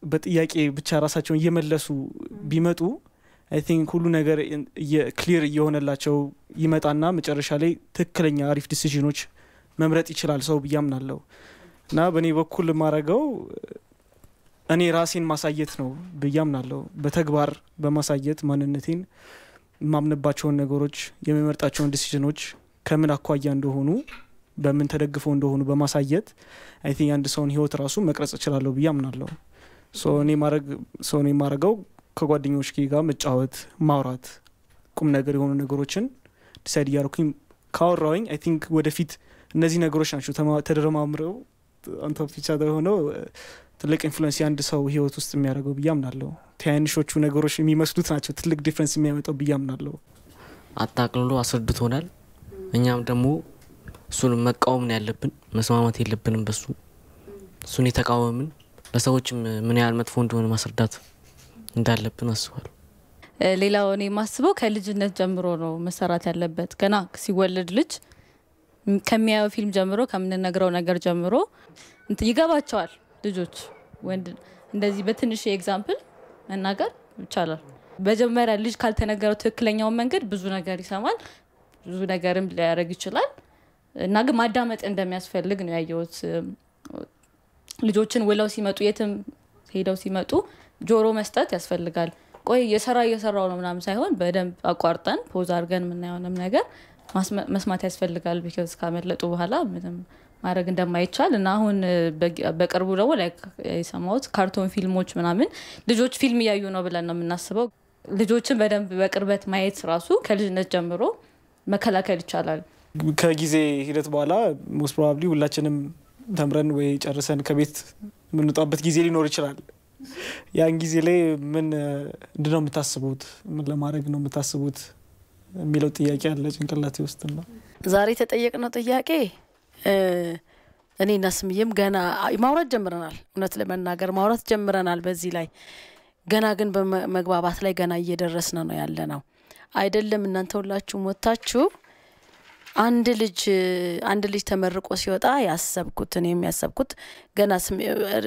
በጥያቄ ብቻ ራሳቸውን እየመለሱ ቢመጡ I think ሁሉ ነገር ክሊር እየሆነላቸው ይመጣና መጨረሻ ላይ ትክክለኛ አሪፍ ዲሲዥኖች መምረጥ ይችላል ሰው ብያምናለሁ እና በኔ በኩል ማረጋው እኔ ራሴን ማሳየት ነው ብያምናለሁ በተግባር በማሳየት ማንነቴን ማምነባቸው ነገሮች የሚመርጣቸው ዲሲዥኖች ከምን አኳያ እንደሆኑ በምን ተደግፈው እንደሆኑ በማሳየት I think አንድ ሰውን ህይወት ራሱ መቅረጽ ይችላል ብያምናለሁ ሶ እኔ ማረጋው ከጓደኞች ጋር መጫወት ማውራት ቁም ነገር የሆኑ ነገሮችን ዲሳይድ ያርኩኝ ካወራውኝ I think ወደፊት እነዚህ ነገሮች ናቸው ተደረማምረው አንተ ፊቻ ሆኖ ትልቅ ኢንፍሉዌንስ ያንድ ሰው ህይወት ውስጥ የሚያደርገው ብያምናለሁ ትንሾቹ ነገሮች የሚመስሉት ናቸው ትልቅ ዲፈረንስ የሚያመጣው ብያምናለሁ አጣቅልሎ አስረድቶናል እኛም ደግሞ እሱን መቃወም ነው ያለብን መስማማት የለብንም በሱ እሱን የተቃወምን ለሰዎችም ምን ያህል መጥፎ እንደሆነ ማስረዳት እንዳለብን አስባለሁ ሌላው እኔ ማስበው ከልጅነት ጀምሮ ነው መሰራት ያለበት ገና ሲወለድ ልጅ ከሚያየው ፊልም ጀምሮ ከምንነግረው ነገር ጀምሮ ይገባቸዋል ልጆች ወንድ እንደዚህ በትንሽ ኤግዛምፕል መናገር ይቻላል። በመጀመሪያ ልጅ ካልተነገረው ትክክለኛው መንገድ ብዙ ነገር ይሰማል፣ ብዙ ነገርም ሊያደርግ ይችላል እና ግን ማዳመጥ እንደሚያስፈልግ ነው ያየሁት። ልጆችን ወላው ሲመጡ የትም ሄደው ሲመጡ ጆሮ መስጠት ያስፈልጋል። ቆይ እየሰራው ነው ምናምን ሳይሆን በደንብ አቋርጠን ፖዝ አድርገን ምናየውንም ነገር መስማት ያስፈልጋል። ቢካዝ ካመለጡ በኋላ ምንም ማድረግ እንደማይቻል እና አሁን በቅርቡ ደግሞ ላይክ የሰማሁት ካርቶን ፊልሞች ምናምን ልጆች ፊልም እያዩ ነው ብለን ነው የምናስበው። ልጆችን በደንብ በቅርበት ማየት ራሱ ከልጅነት ጀምሮ መከላከል ይቻላል። ከጊዜ ሂደት በኋላ ሞስት ፕሮባብሊ ሁላችንም ተምረን ወይ ጨርሰን ከቤት የምንወጣበት ጊዜ ሊኖር ይችላል። ያን ጊዜ ላይ ምን እንደው የምታስቡት ምን ለማድረግ ነው የምታስቡት የሚለው ጥያቄ አለ ጭንቅላቴ ውስጥ ነው። ዛሬ ተጠየቅነው ጥያቄ እኔና ስምዬም ገና ማውራት ጀምረናል። እውነት ለመናገር ማውራት ጀምረናል። በዚህ ላይ ገና ግን በመግባባት ላይ ገና እየደረስን ነው ያለነው አይደለም። እናንተ ሁላችሁ ወጣችሁ አንድ ልጅ ተመርቆ ሲወጣ ያሰብኩት እኔ የሚያሰብኩት ገና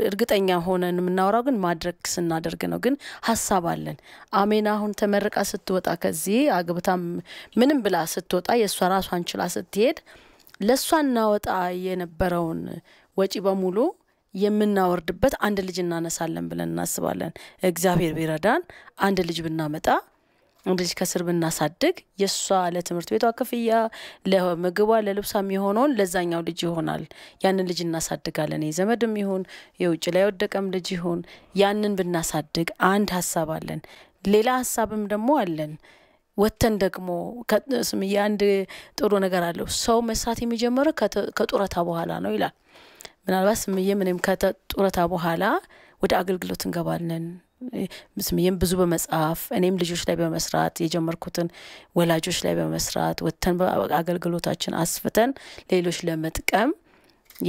እርግጠኛ ሆነን ምናወራው ግን ማድረግ ስናደርግ ነው። ግን ሐሳብ አለን። አሜና አሁን ተመርቃ ስትወጣ ከዚህ አግብታም ምንም ብላ ስትወጣ የሷ ራሷን ችላ ስትሄድ ለሷና ወጣ የነበረውን ወጪ በሙሉ የምናወርድበት አንድ ልጅ እናነሳለን ብለን እናስባለን። እግዚአብሔር ቢረዳን አንድ ልጅ ብናመጣ እንግዲህ ከስር ብናሳድግ የሷ ለትምህርት ቤቷ ክፍያ ለምግቧ ለልብሷም ይሆነውን ለዛኛው ልጅ ይሆናል። ያንን ልጅ እናሳድጋለን። የዘመድም ይሁን የውጭ ላይ ወደቀም ልጅ ይሁን ያንን ብናሳድግ አንድ ሐሳብ አለን። ሌላ ሐሳብም ደግሞ አለን። ወተን ደግሞ ከስምዬ አንድ ጥሩ ነገር አለው። ሰው መስራት የሚጀምረው ከጡረታ በኋላ ነው ይላል። ምናልባት ስምዬ ምንም ከጡረታ በኋላ ወደ አገልግሎት እንገባለን። ስምዬም ብዙ በመጻፍ እኔም ልጆች ላይ በመስራት የጀመርኩትን ወላጆች ላይ በመስራት ወተን በአገልግሎታችን አስፍተን ሌሎች ለመጥቀም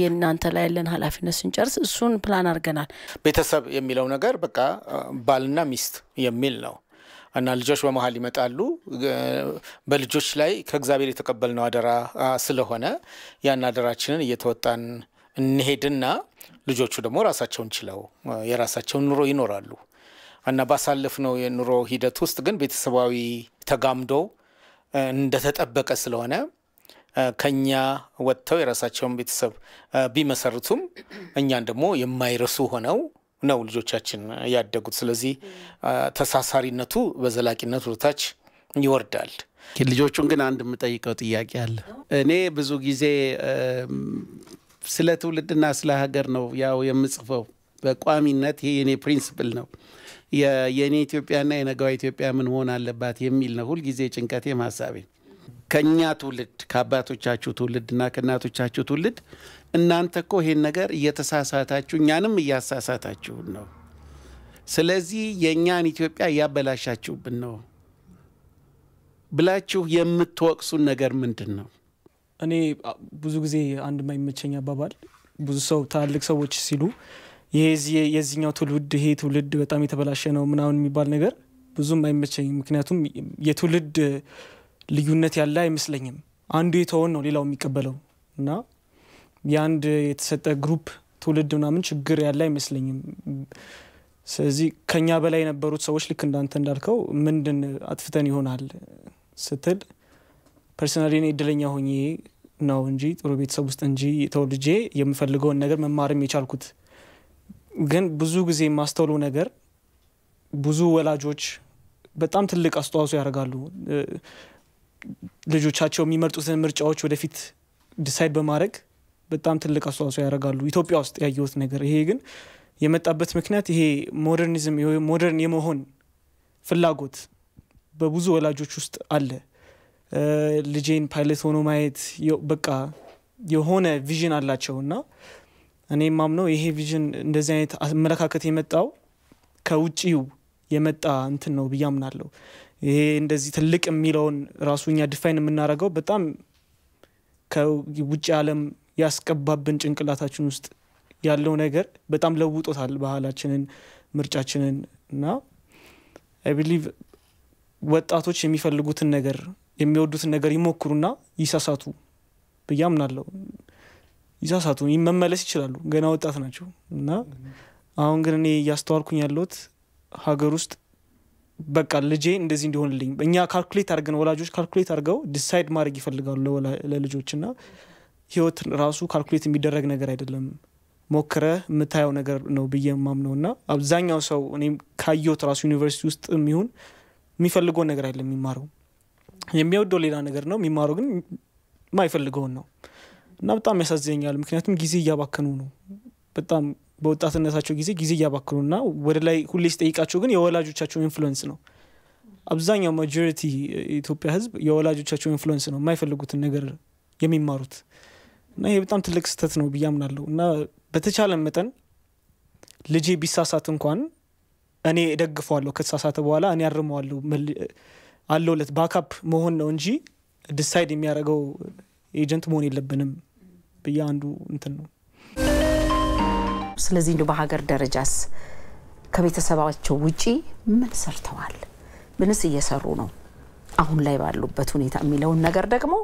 የናንተ ላይ ያለን ኃላፊነት ስንጨርስ እሱን ፕላን አድርገናል። ቤተሰብ የሚለው ነገር በቃ ባልና ሚስት የሚል ነው እና ልጆች በመሃል ይመጣሉ። በልጆች ላይ ከእግዚአብሔር የተቀበልነው አደራ ስለሆነ ያን አደራችንን እየተወጣን እንሄድና ልጆቹ ደግሞ ራሳቸውን ችለው የራሳቸውን ኑሮ ይኖራሉ እና ባሳለፍነው የኑሮ ሂደት ውስጥ ግን ቤተሰባዊ ተጋምዶ እንደተጠበቀ ስለሆነ ከኛ ወጥተው የራሳቸውን ቤተሰብ ቢመሰርቱም እኛን ደግሞ የማይረሱ ሆነው ነው ልጆቻችን ያደጉት። ስለዚህ ተሳሳሪነቱ በዘላቂነት ወታች ይወርዳል። ልጆቹን ግን አንድ የምጠይቀው ጥያቄ አለ። እኔ ብዙ ጊዜ ስለ ትውልድና ስለ ሀገር ነው ያው የምጽፈው በቋሚነት። ይሄ የኔ ፕሪንሲፕል ነው። የኔ ኢትዮጵያና የነገዋ ኢትዮጵያ ምን ሆነ አለባት የሚል ነው ሁሉ ጊዜ ጭንቀቴ ማሳቤ። ከኛ ትውልድ ከአባቶቻችሁ ትውልድና ከናቶቻችሁ ትውልድ እናንተ እኮ ይሄን ነገር እየተሳሳታችሁ እኛንም እያሳሳታችሁ ነው። ስለዚህ የኛን ኢትዮጵያ ያበላሻችሁብን ነው ብላችሁ የምትወቅሱን ነገር ምንድነው? እኔ ብዙ ጊዜ አንድ ማይመቸኝ አባባል ብዙ ሰው ታልቅ ሰዎች ሲሉ የዚህኛው ትውልድ ይሄ ትውልድ በጣም የተበላሸ ነው ምናምን የሚባል ነገር ብዙም አይመቸኝም። ምክንያቱም የትውልድ ልዩነት ያለ አይመስለኝም። አንዱ የተወን ነው ሌላው የሚቀበለው እና ያንድ የተሰጠ ግሩፕ ትውልድ ምናምን ችግር ያለ አይመስለኝም። ስለዚህ ከኛ በላይ የነበሩት ሰዎች ልክ እንዳንተ እንዳልከው ምንድን አጥፍተን ይሆናል ስትል ፐርሰናሊ እኔ እድለኛ ሆኜ ነው እንጂ ጥሩ ቤተሰብ ውስጥ እንጂ ተወልጄ የምፈልገውን ነገር መማርም የቻልኩት። ግን ብዙ ጊዜ ማስተውለው ነገር ብዙ ወላጆች በጣም ትልቅ አስተዋጽኦ ያደርጋሉ። ልጆቻቸው የሚመርጡትን ምርጫዎች ወደፊት ዲሳይድ በማድረግ በጣም ትልቅ አስተዋጽኦ ያደርጋሉ። ኢትዮጵያ ውስጥ ያየሁት ነገር ይሄ ግን የመጣበት ምክንያት ይሄ ሞደርኒዝም ሞደርን የመሆን ፍላጎት በብዙ ወላጆች ውስጥ አለ። ልጄን ፓይለት ሆኖ ማየት በቃ የሆነ ቪዥን አላቸውና እኔ ማምነው ይሄ ቪዥን እንደዚህ አይነት አመለካከት የመጣው ከውጪው የመጣ እንትን ነው ብያምናለሁ። ይሄ እንደዚህ ትልቅ የሚለውን ራሱኛ ዲፋይን የምናደርገው በጣም ከውጪ ዓለም ያስቀባብን ጭንቅላታችን ውስጥ ያለው ነገር በጣም ለውጦታል ባህላችንን ምርጫችንን እና አይ ቢሊቭ ወጣቶች የሚፈልጉትን ነገር የሚወዱትን ነገር ይሞክሩና ይሳሳቱ ብያምናለሁ። ይሳሳቱ ይመመለስ ይችላሉ ገና ወጣት ናቸው እና አሁን ግን እኔ ያስተዋልኩኝ ያለሁት ሀገር ውስጥ በቃ ልጄ እንደዚህ እንዲሆንልኝ እኛ ካልኩሌት አድርገን ወላጆች ካልኩሌት አድርገው ዲሳይድ ማድረግ ይፈልጋሉ ለልጆችና ህይወት ራሱ ካልኩሌት የሚደረግ ነገር አይደለም ሞክረ የምታየው ነገር ነው ብዬ ማምነውና አብዛኛው ሰው እኔም ካየሁት ራሱ ዩኒቨርሲቲ ውስጥ የሚሆን የሚፈልገው ነገር አይደለም የሚማረው የሚወደው ሌላ ነገር ነው የሚማረው ግን ማይፈልገው ነው እና በጣም ያሳዝነኛል ምክንያቱም ጊዜ እያባከኑ ነው በጣም በወጣትነታቸው ጊዜ እያባከኑና ወደ ላይ ሁሌ ሲጠይቃቸው ግን የወላጆቻቸው ኢንፍሉዌንስ ነው አብዛኛው ማጆሪቲ ኢትዮጵያ ህዝብ የወላጆቻቸው ኢንፍሉዌንስ ነው የማይፈልጉትን ነገር የሚማሩት እና ይሄ በጣም ትልቅ ስህተት ነው ብያምናለሁ እና በተቻለ መጠን ልጄ ቢሳሳት እንኳን እኔ እደግፈዋለሁ ከተሳሳተ በኋላ እኔ አርመዋለሁ አለውለት ባካፕ መሆን ነው እንጂ ዲሳይድ የሚያደርገው ኤጀንት መሆን የለብንም በያንዱ እንትን ነው ስለዚህ እንደው በሀገር ደረጃስ ከቤተሰባቸው ውጪ ምን ሰርተዋል ምንስ እየሰሩ ነው አሁን ላይ ባሉበት ሁኔታ የሚለውን ነገር ደግሞ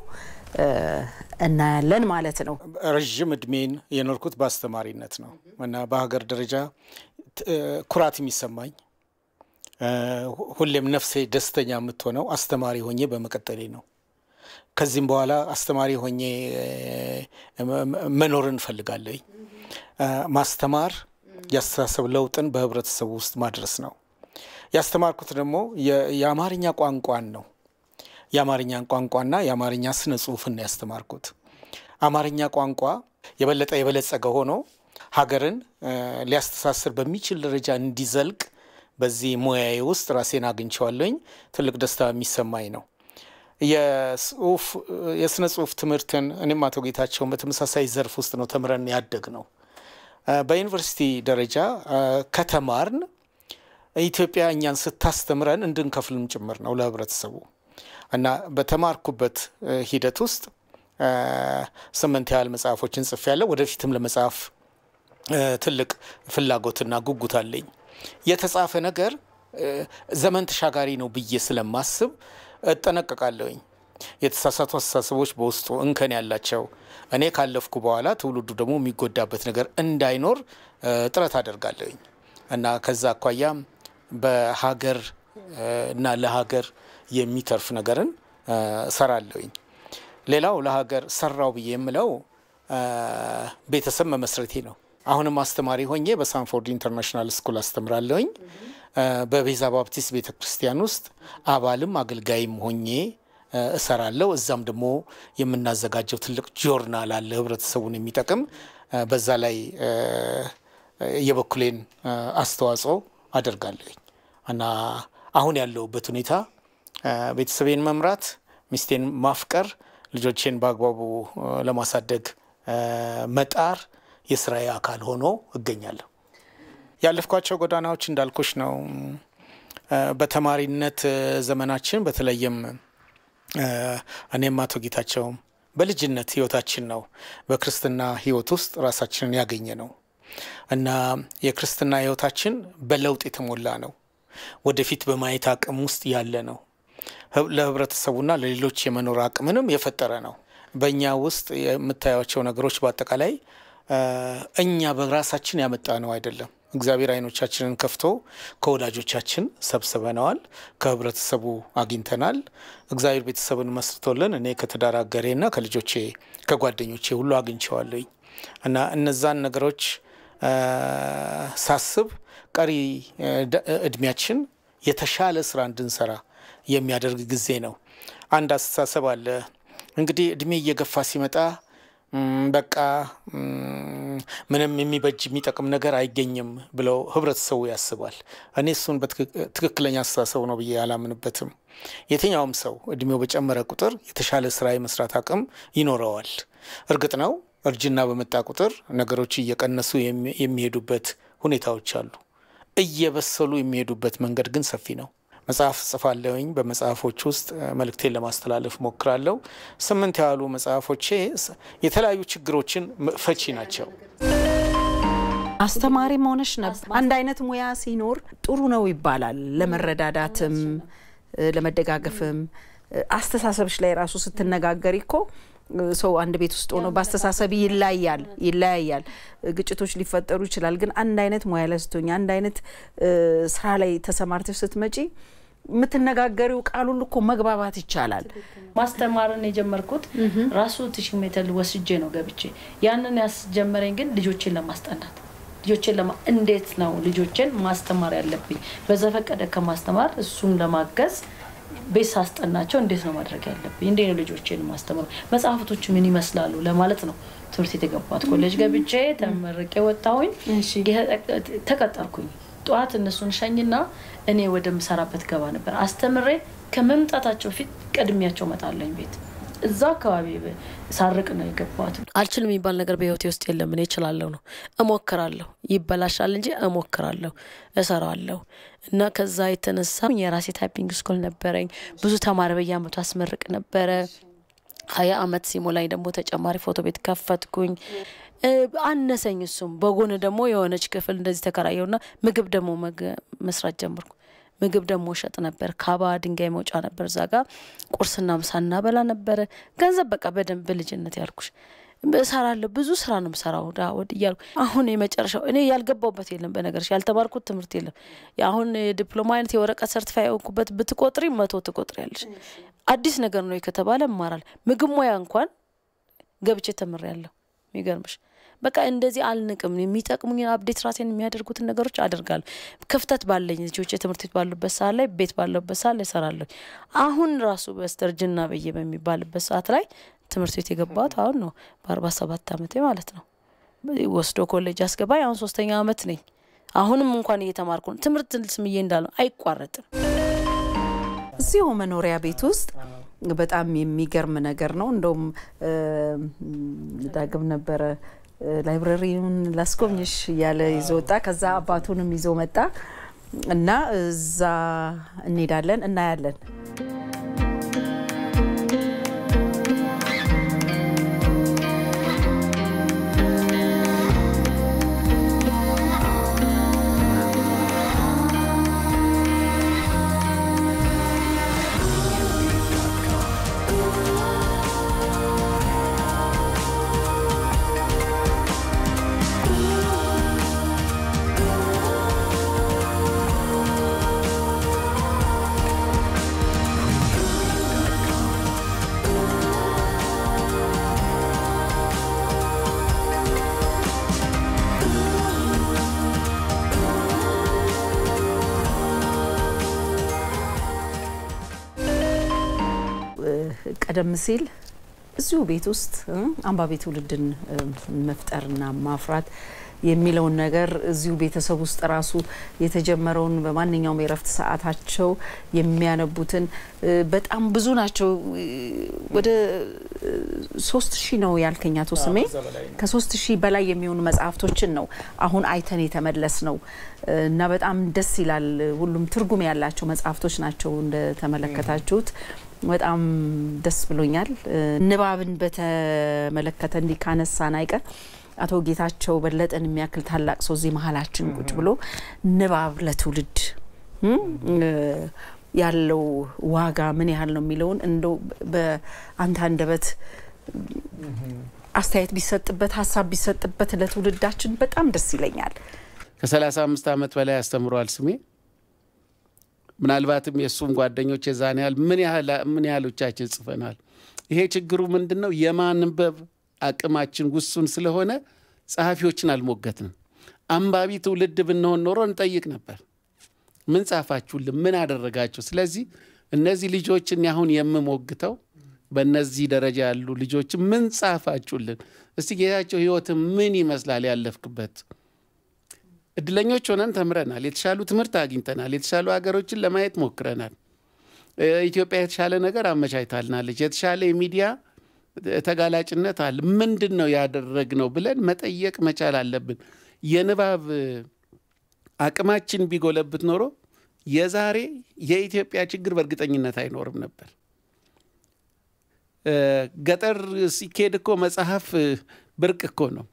እና ያለን ማለት ነው ረጅም እድሜን የኖርኩት በአስተማሪነት ነው እና በሀገር ደረጃ ኩራት የሚሰማኝ ሁሌም ነፍሴ ደስተኛ የምትሆነው አስተማሪ ሆኜ በመቀጠሌ ነው ከዚህም በኋላ አስተማሪ ሆኜ መኖርን ፈልጋለሁ ማስተማር ያስተሳሰብ ለውጥን በህብረተሰቡ ውስጥ ማድረስ ነው ያስተማርኩት ደግሞ የአማርኛ ቋንቋን ነው የአማርኛ ቋንቋና የአማርኛ ስነ ጽሁፍን ያስተማርኩት አማርኛ ቋንቋ የበለጸገ ሆኖ ሀገርን ሊያስተሳስር በሚችል ደረጃ እንዲዘልቅ በዚህ ሙያዬ ውስጥ ራሴን አግኝቻለሁኝ ትልቅ ደስታ የሚሰማኝ ነው የስነ ጽሁፍ ትምህርትን እኔም አቶ ጌታቸው በተመሳሳይ ዘርፍ ውስጥ ነው ተምረን ያደግ ነው በዩኒቨርሲቲ ደረጃ ከተማርን ኢትዮጵያ እኛን ስታስተምረን እንድንከፍልም ጭምር ነው ለህብረተሰቡ እና በተማርኩበት ሂደት ውስጥ 8 ያህል መጽሐፎችን ጽፌያለሁ ወደፊትም ለመጽሐፍ ትልቅ ፍላጎትና ጉጉት አለኝ የተጻፈ ነገር ዘመን ተሻጋሪ ነው ብዬ ስለማስብ እጠነቀቃለሁኝ የተሳሳቱ አስተሳሰቦች በውስጡ እንከን ያላቸው እኔ ካለፍኩ በኋላ ትውልዱ ደግሞ የሚጎዳበት ነገር እንዳይኖር ጥረት አደርጋለሁኝ እና ከዛ አኳያ በሀገር እና ለሀገር የሚተርፍ ነገርን ሰራለሁኝ ሌላው ለሀገር ሰራው ብዬ የምለው ቤተሰብ መመስረቴ ነው አሁንም አስተማሪ ሆኜ በሳንፎርድ ኢንተርናሽናል ስኩል አስተምራለሁኝ በቤዛ ባፕቲስት ቤተክርስቲያን ውስጥ አባልም አገልጋይም ሆኜ እሰራለሁ እዛም ደግሞ የምናዘጋጀው ትልቅ ጆርናል አለ ህብረተሰቡን የሚጠቅም በዛ ላይ የበኩሌን አስተዋጽኦ አደርጋለሁ እና አሁን ያለውበት ሁኔታ ቤተሰቤን መምራት ሚስቴን ማፍቀር ልጆቼን በአግባቡ ለማሳደግ መጣር የስራዬ አካል ሆኖ እገኛለሁ ያለፍኳቸው ጎዳናዎች እንዳልኩሽ ነው በተማሪነት ዘመናችን በተለይም እኔም አቶ ጌታቸው በልጅነት ህይወታችን ነው በክርስትና ህይወት ውስጥ ራሳችንን ያገኘ ነው እና የክርስትና ህይወታችን በለውጥ የተሞላ ነው ወደፊት በማየት አቅም ውስጥ ያለ ነው ለህብረተሰቡና ለሌሎች የመኖር አቅምንም የፈጠረ ነው በእኛ ውስጥ የምታያቸው ነገሮች በአጠቃላይ እኛ በራሳችን ያመጣ ነው አይደለም እግዚአብሔር አይኖቻችንን ከፍቶ ከወላጆቻችን ሰብስበናል ከህብረተሰቡ አግኝተናል እግዚአብሔር ቤተሰብን መስርቶልን እኔ ከተዳራገሬና ከልጆቼ ከጓደኞቼ ሁሉ አግኝቻለሁ እና እነዛን ነገሮች ሳስብ ቀሪ እድሜያችን የተሻለ ስራ እንድንሰራ የሚያደርግ ጊዜ ነው አንድ አስተሳሰብ አለ እንግዲህ እድሜ እየገፋ ሲመጣ በቃ ምንም የሚበጅ የሚጠቅም ነገር አይገኝም ብለው ህብረተሰቡ ያስባል እኔ እሱን በትክክለኛ አስተሳሰብ ነው ብዬ አላምንበትም የትኛውም ሰው እድሜው በጨመረ ቁጥር የተሻለ ስራ የመስራት አቅም ይኖረዋል እርግጥ ነው እርጅና በመጣ ቁጥር ነገሮች እየቀነሱ የሚሄዱበት ሁኔታዎች አሉ እየበሰሉ የሚሄዱበት መንገድ ግን ሰፊ ነው መጽሐፍ ጽፋለሁኝ በመጽሐፎች ውስጥ መልእክቴን ለማስተላለፍ ሞክራለሁ 8 ያሉ መጽሐፎቼ የተለያዩ ችግሮችን ፈቺ ናቸው አስተማሪ ሆነሽ ነበር አንድ አይነት ሙያ ሲኖር ጥሩ ነው ይባላል ለመረዳዳትም ለመደጋገፍም አስተሳሰብሽ ላይ ራሱ ስትነጋገሪ እኮ ሰው አንድ ቤት ውስጥ ሆኖ ባስተሳሰብ ይለያያል ግጭቶች ሊፈጠሩ ይችላል ግን አንድ አይነት ሙያ ላይ ስትሆኝ አንድ አይነት ስራ ላይ ተሰማርተሽ ስትመጪ ምትነጋገሪው ቃሉን እኮ መግባባት ይቻላል ማስተማርን የጀመርኩት ራሱ ቲቺንግ ሜተድ ወስጄ ነው ገብቼ ያንን ያስጀመረኝ ግን ልጆችን ለማስጠናት ልጆችን እንዴት ነው ልጆችን ማስተማር ያለብኝ በዘፈቀደ ከማስተማር እሱን ለማገዝ ቤት አስጠናቸው እንዴት ነው ማድረግ ያለብኝ እንዴት ነው ልጆችን ማስተማር መጽሐፍቶች ምን ይመስላሉ ለማለት ነው ትምህርት የተገባሁት ኮሌጅ ገብቼ ተመርቄ ወጣሁኝ ተቀጠርኩኝ ጧት እነሱን ሸኝና እኔ ወደ ምሰራበት ገባ ነበር አስተምሬ ከመምጣታቸው ፊት ቀድሚያቸው መጣለኝ ቤት እዛ አካባቢ ሳርቅ ነው የገባሁት አልችልም የሚባል ነገር በህይወቴ ውስጥ የለም እኔ እችላለሁ ነው እሞክራለሁ ይበላሻል እንጂ እሞክራለሁ እሰራለሁ እና ከዛ የተነሳ የራሴ ታይፒንግ ስኩል ነበረኝ ብዙ ተማሪ በየአመቱ አስመርቅ ነበር 20 አመት ሲሞላኝ ደግሞ ተጨማሪ ፎቶ ቤት ከፈትኩኝ አነሰኝ እሱም በጎን ደግሞ የሆነች ክፍል እንደዚህ ተከራየውና ምግብ ደግሞ መስራት ጀመርኩ ምግብ ደግሞ ሸጥ ነበር ካባ ድንጋይ መውጫ ነበር ዛጋ ቁርስና ምሳና በላ ነበር ገንዘብ በቃ በደንብ ልጅነት ያልኩሽ በሰራለሁ ብዙ ስራ ነው መሰራው ዳውድ ይያልኩ አሁን የመጨረሻው እኔ ያልገባውበት የለም በነገርሽ ያልተማርኩት ትምህርት የለም አሁን ዲፕሎማ አይነት የወረቀት ሰርቲፋይ ሆንኩበት ብትቆጥሪ 100 ትቆጥሪያለሽ አዲስ ነገር ነው ከተባለ ማራል ምግብ ሙያ እንኳን ገብቼ ተምሬያለሁ ይገርምሽ በቃ እንደዚህ አልንቅም የሚጠቅሙኝ አፕዴት ራሴን የሚያደርጉት ነገሮች አደርጋለሁ ክፍተት ባለኝ ልጆች ትምህርት ቤት ባሉበት ሰዓት ላይ ቤት ባሉበት ሰዓት ላይ ሰራለሁ አሁን ራሱ በስተርጅና በሚባልበት ሰዓት ላይ ትምህርት ቤት የገባሁት አሁን ነው በ47 አመቴ ማለት ነው ወስዶ ኮሌጅ አስገባኝ አሁን 3ኛ አመት ነኝ አሁንም እንኳን እየተማርኩ ነው ትምህርት ስምዬ እንዳለው አይቋረጥም እዚሁ መኖሪያ ቤት ውስጥ በጣም የሚገርም ነገር ነው እንደውም ዳግም ነበር ላይብረሪውን ላስቆምሽ ያለ ይዞጣ ከዛ አባቱንም ይዞ መጣ እና እዛ እንሄዳለን እናያለን ቀደም ሲል እዚሁ ቤት ውስጥ አንባቢ ትውልድን መፍጠርና ማፍራት የሚለው ነገር እዚሁ ቤተሰብ ውስጥ ራሱ የተጀመረውን በማንኛውም የረፍት ሰዓታቸው የሚያነቡትን በጣም ብዙ ናቸው ወደ 3000 ነው ያልከኛቶ ስሜ ከ3000 በላይ የሚሆኑ መጽሐፍቶችን ነው አሁን አይተን የተመለስ ነው እና በጣም ደስ ይላል ሁሉም ትርጉም ያላቸው መጽሐፍቶች ናቸው እንደ ተመለከታችሁት በጣም ደስ ብሎኛል ንባብን በተመለከተ እንዲካነሳን አይቀር አቶ ጌታቸው በለጠን የሚያክል ታላቅ ሰው እዚህ መሃላችን ቁጭ ብሎ ንባብ ለትውልድ ያለው ዋጋ ምን ያህል ነው የሚለውን እንደው በአንተ አንደበት አስተያየት ቢሰጥበት ሐሳብ ቢሰጥበት ለትውልዳችን በጣም ደስ ይለኛል ከ35 አመት በላይ አስተምሯል ስሜ ምናልባትም የሱም ጓደኞች የዛን ያህል ምን ያህሎቻችን ጽፈናል ይሄ ችግሩ ምንድነው የማንበብ አቅማችን ውሱን ስለሆነ ጸሐፊዎችን አልሞገትንም አንባቢ ትውልድ ብንሆን ኖሮ እንጠይቅ ነበር ምን ጻፋችሁልን ምን አደረጋችሁ ስለዚህ እነዚህ ልጆችን ያሁን የምሞግተው በእነዚህ ደረጃ ያሉ ልጆች ምን ጻፋችሁልን እስቲ ጌታቸው ህይወት ምን ይመስላል ያለፍክበት እድለኞች ሆነን ተምረናል የተሻሉ ትምህርት አግኝተናል የተሻሉ ሀገሮችን ለማየት ሞክረናል ኢትዮጵያ የተሻለ ነገር አመቻችታልናለች የተሻለ ሚዲያ ተጋላጭነት አለ ምንድነው ያደረግነው ብለን መጠየቅ መቻል አለብን የንባብ አቅማችን ቢጎለብት ኖሮ የዛሬ የኢትዮጵያ ችግር በርግጠኝነት አይኖርም ነበር ገጠር ሲኬድ እኮ መጽሐፍ ብርቅ እኮ ነው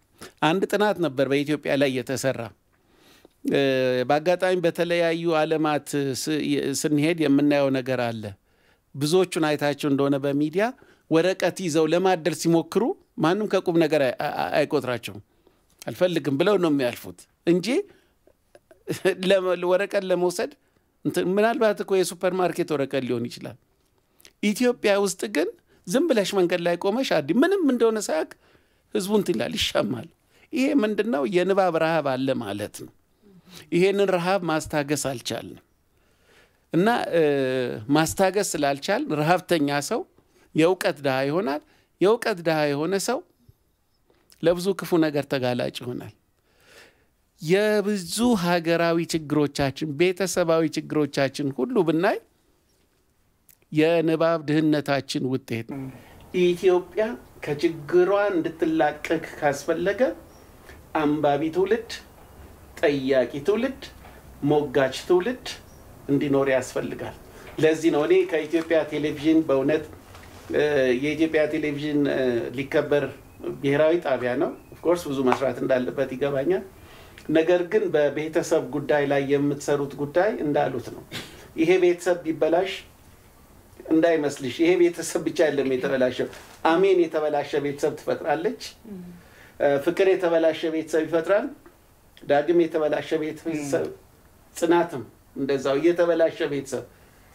አንድ ጥናት ነበር በኢትዮጵያ ላይ የተሰራ በአጋጣሚ በተለያዩ ዓለማት ስንሄድ የምናየው ነገር አለ ብዙዎቹን አይታችሁ እንደሆነ በሚዲያ ወረቀት ይዘው ለማደል ሲሞክሩ ማንም ከቁም ነገር አይቆጥራቸውም አልፈልግም ብለው ነው የሚያልፉት እንጂ ወረቀት ለመውሰድ ምናልባት እኮ የሱፐር ማርኬት ወረቀት ሊሆን ይችላል ኢትዮጵያ ውስጥ ግን ዝም ብለሽ መንገድ ላይ ቆመሽ ምንም እንደሆነ ሳያቅ ህዝቡን ትላል ይሻማል ይሄ ምንድነው የንባብ ረሃብ አለ ማለት ነው ይሄንን ረሃብ ማስታገስ አልቻልንም እና ማስታገስ ስላልቻል ረሃብተኛ ሰው የእውቀት ደሃ ይሆናል የእውቀት ደሃ የሆነ ሰው ለብዙ ክፉ ነገር ተጋላጭ ይሆናል የብዙ ሀገራዊ ችግሮቻችን ቤተሰባዊ ችግሮቻችን ሁሉ ብናይ የንባብ ድህነታችን ውጤት ኢትዮጵያ ከችግሯ እንድትላቀቅ ካስፈለገ አንባቢ ትውልድ ጠያቂ ትውልድ ሞጋች ትውልድ እንዲኖር ያስፈልጋል ለዚህ ነው እኔ ከኢትዮጵያ ቴሌቪዥን በእውነት የኢትዮጵያ ቴሌቪዥን ሊከበር ብሔራዊ ጣቢያ ነው ኦፍ ኮርስ ብዙ መስራት እንዳለበት ይገባኛል ነገር ግን በቤተሰብ ጉዳይ ላይ የምትሰሩት ጉዳይ እንዳሉት ነው ይሄ ቤተሰብ ቢበላሽ እንዳይመስልሽ ይሄ ቤተሰብ ብቻ አይደለም የተበላሸው አሜን የተበላሸ ቤተሰብ ትፈጥራለች ፍቅር የተበላሸ ቤተሰብ ይፈጥራል ዳግም የተበላሸ ቤተሰብ ጽናትም እንደዛው የተበላሸ ቤተሰብ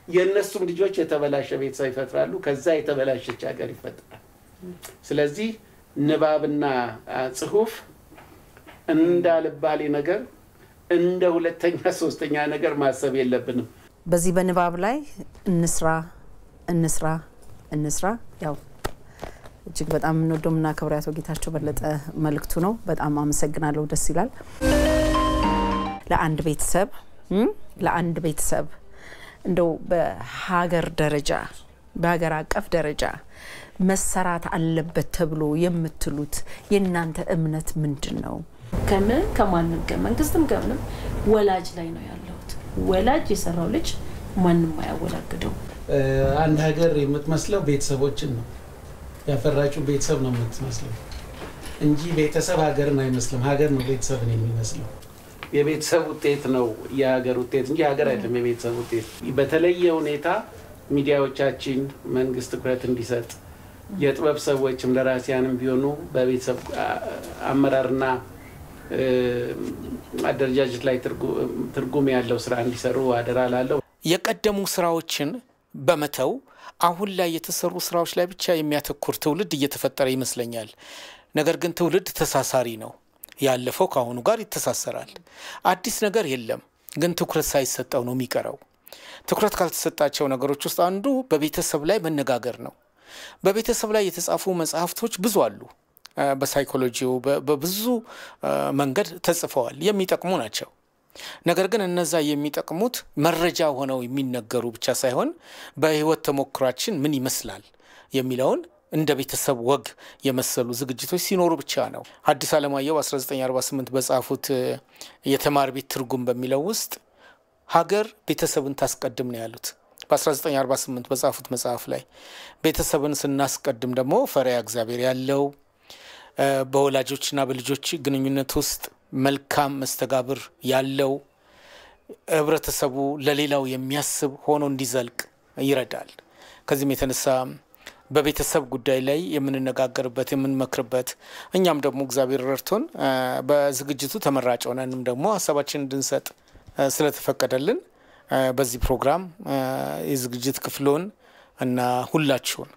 የነሱም ልጆች የተበላሸ ቤተሰብ ይፈጥራሉ ከዛ የተበላሸች ሀገር ይፈጥራል ስለዚህ ንባብና ጽሁፍ እንዳልባሌ ነገር እንደ ሁለተኛ ሶስተኛ ነገር ማሰብ የለብንም በዚህ በንባብ ላይ እንስራ ያው እጅግ በጣም እንወደውና ከብራቶ ጌታቸው በለጠ መልክቱ ነው በጣም አመሰግናለሁ ደስ ይላል ለአንድ ቤተሰብ እንደው በሀገር ደረጃ በሀገር አቀፍ ደረጃ መሰራት አለበት ተብሎ የምትሉት የናንተ እምነት ምንድነው ከማንም ከመንግስትም ከምንም ወላጅ ላይ ነው ያለው ወላጅ የሰራው ልጅ ማንንም አያወላግደው አንድ ሀገር የምትመስለው ቤተሰቦችን ነው ያፈራጩ ቤተሰብ ነው የምትመስለው እንጂ ቤተሰብ ሀገርን አይመስልም ሀገር ነው ቤተሰብን የሚመስለው የቤተሰብ ውጤት ነው የሀገር ውጤት እንጂ ሀገር አይደለም የቤተሰብ ውጤት በተለየ ሁኔታ ሚዲያዎቻችን መንግስት ትኩረት እንዲሰጥ የጥበብ ሰዎችም ለራሲያንም ቢሆኑ በቤተሰብ አመራርና አደረጃጀት ላይ ትርጉም ያለው ስራ እንዲሰሩ አደራላለሁ የቀደሙ ስራዎችን በመተው አሁን ላይ የተሰሩ ስራዎች ላይ ብቻ የሚያተኩር ትውልድ እየተፈጠረ ይመስለኛል ነገር ግን ትውልድ ተሳሳሪ ነው ያለፈው ካሁኑ ጋር ይተሳሰራል አዲስ ነገር የለም ግን ትኩረት ሳይሰጠው ነው የሚቀረው ትኩረት ካልተሰጣቸው ነገሮች ውስጥ አንዱ በቤተሰብ ላይ መነጋገር ነው በቤተሰብ ላይ የተጻፉ መጽሐፍቶች ብዙ አሉ በሳይኮሎጂው በብዙ መንገድ ተጽፈዋል የሚጠቅሙ ናቸው ነገር ግን እነዛ የሚጠቅሙት መረጃ ሆነው የሚነገሩ ብቻ ሳይሆን በህይወት ተሞክሯችን ምን ይመስላል የሚለውን እንደ ቤተሰብ ወግ የመሰሉ ዝግጅቶች ሲኖሩ ብቻ ነው አዲስ ዓለማየሁ 1948 በጻፉት የተማር ቤት ትርጉም በሚለው ውስጥ ሀገር ቤተሰብን ታስቀድም ነው ያሉት በ1948 በጻፉት መጽሐፍ ላይ ቤተሰብን ስናስቀድም ደግሞ ፈሪሃ እግዚአብሔር ያለው በወላጆችና በልጆች ግንኙነት ውስጥ መልካም መስተጋብር ያለው ህብረተሰቡ ለሌላው የሚያስብ ሆኖ እንዲዘልቅ ይረዳል ከዚህም የተነሳ በቤተሰብ ጉዳይ ላይ የምንነጋገርበት የምንመክርበት እኛም ደግሞ እግዚአብሔር ረድቶን በዝግጅቱ ተመራጭ ሆነንም ደግሞ ሐሳባችንን እንድንሰጥ ስለተፈቀደልን በዚህ ፕሮግራም የዝግጅት ክፍሉን እና ሁላችሁን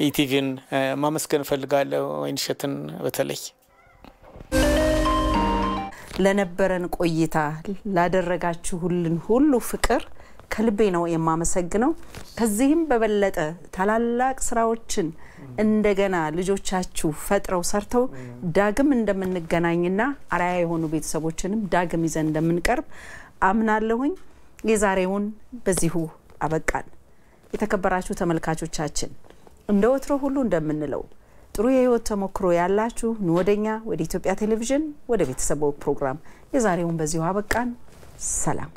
ኢቲቪን ማመስገን ፈልጋለሁ ወይንሸትን በተለይ ለነበረን ቆይታ ላደረጋችሁልን ሁሉ ፍቅር ከልቤ ነው የማመሰግነው ከዚህም በበለጠ ታላላቅ ስራዎችን እንደገና ልጆቻችሁ ፈጥረው ሰርተው ዳግም እንደምንገናኝና አራያ የሆኑ ቤተሰቦችንም ዳግም ይዘን እንደምንቀርብ አምናለሁኝ የዛሬውን በዚሁ አበቃን የተከበራችሁ ተመልካቾቻችን እንደወትሮ ሁሉ እንደምንለው ጥሩ የህይወት ተሞክሮ ያላችሁ ወደኛ ወደ ኢትዮጵያ ቴሌቪዥን ወደ ቤተሰብ ፕሮግራም የዛሬውን በዚሁ አበቃን ሰላም